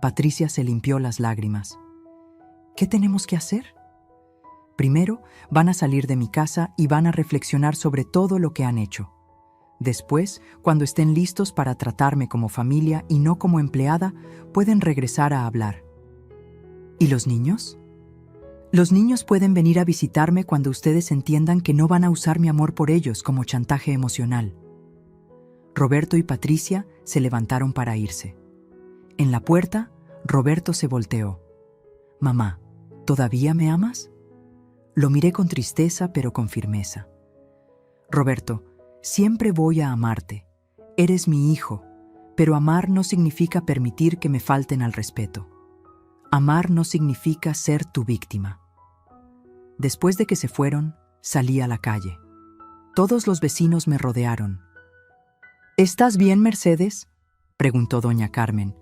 Patricia se limpió las lágrimas. «¿Qué tenemos que hacer?». «Primero, van a salir de mi casa y van a reflexionar sobre todo lo que han hecho. Después, cuando estén listos para tratarme como familia y no como empleada, pueden regresar a hablar». «¿Y los niños?». «Los niños pueden venir a visitarme cuando ustedes entiendan que no van a usar mi amor por ellos como chantaje emocional». Roberto y Patricia se levantaron para irse. En la puerta, Roberto se volteó. «Mamá, ¿todavía me amas?» Lo miré con tristeza, pero con firmeza. «Roberto, siempre voy a amarte. Eres mi hijo, pero amar no significa permitir que me falten al respeto. Amar no significa ser tu víctima». Después de que se fueron, salí a la calle. Todos los vecinos me rodearon. «¿Estás bien, Mercedes?», preguntó doña Carmen.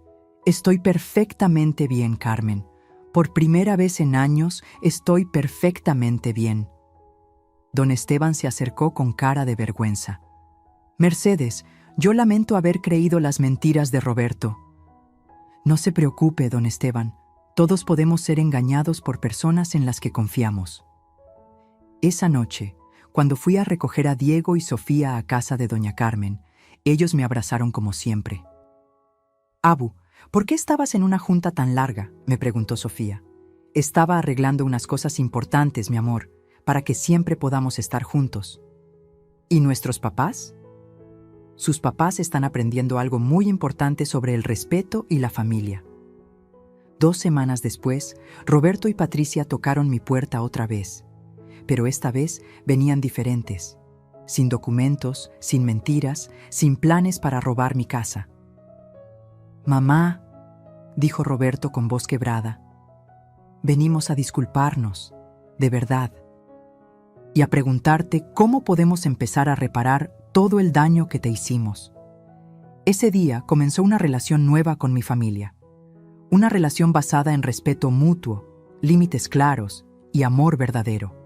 «Estoy perfectamente bien, Carmen. Por primera vez en años estoy perfectamente bien». Don Esteban se acercó con cara de vergüenza. «Mercedes, yo lamento haber creído las mentiras de Roberto». «No se preocupe, don Esteban. Todos podemos ser engañados por personas en las que confiamos». Esa noche, cuando fui a recoger a Diego y Sofía a casa de doña Carmen, ellos me abrazaron como siempre. «Abu, ¿por qué estabas en una junta tan larga?», me preguntó Sofía. «Estaba arreglando unas cosas importantes, mi amor, para que siempre podamos estar juntos». «¿Y nuestros papás?». «Sus papás están aprendiendo algo muy importante sobre el respeto y la familia». 2 semanas después, Roberto y Patricia tocaron mi puerta otra vez, pero esta vez venían diferentes, sin documentos, sin mentiras, sin planes para robar mi casa. «Mamá», dijo Roberto con voz quebrada, «venimos a disculparnos, de verdad, y a preguntarte cómo podemos empezar a reparar todo el daño que te hicimos». Ese día comenzó una relación nueva con mi familia, una relación basada en respeto mutuo, límites claros y amor verdadero.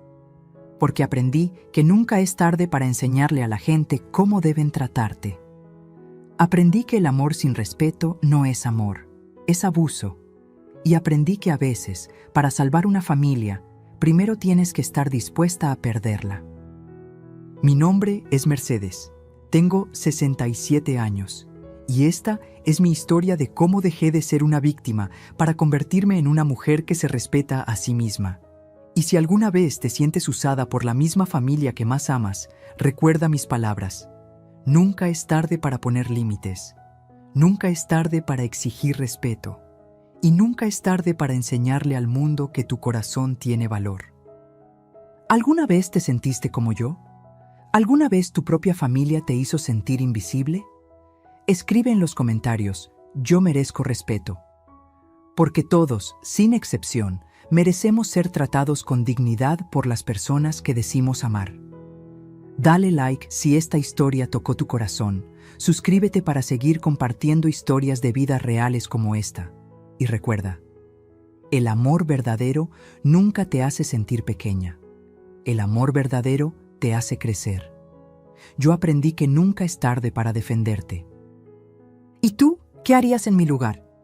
Porque aprendí que nunca es tarde para enseñarle a la gente cómo deben tratarte. Aprendí que el amor sin respeto no es amor, es abuso. Y aprendí que a veces, para salvar una familia, primero tienes que estar dispuesta a perderla. Mi nombre es Mercedes. Tengo 67 años. Y esta es mi historia de cómo dejé de ser una víctima para convertirme en una mujer que se respeta a sí misma. Y si alguna vez te sientes usada por la misma familia que más amas, recuerda mis palabras. Nunca es tarde para poner límites. Nunca es tarde para exigir respeto. Y nunca es tarde para enseñarle al mundo que tu corazón tiene valor. ¿Alguna vez te sentiste como yo? ¿Alguna vez tu propia familia te hizo sentir invisible? Escribe en los comentarios, yo merezco respeto. Porque todos, sin excepción, merecemos ser tratados con dignidad por las personas que decimos amar. Dale like si esta historia tocó tu corazón. Suscríbete para seguir compartiendo historias de vidas reales como esta. Y recuerda, el amor verdadero nunca te hace sentir pequeña. El amor verdadero te hace crecer. Yo aprendí que nunca es tarde para defenderte. ¿Y tú qué harías en mi lugar?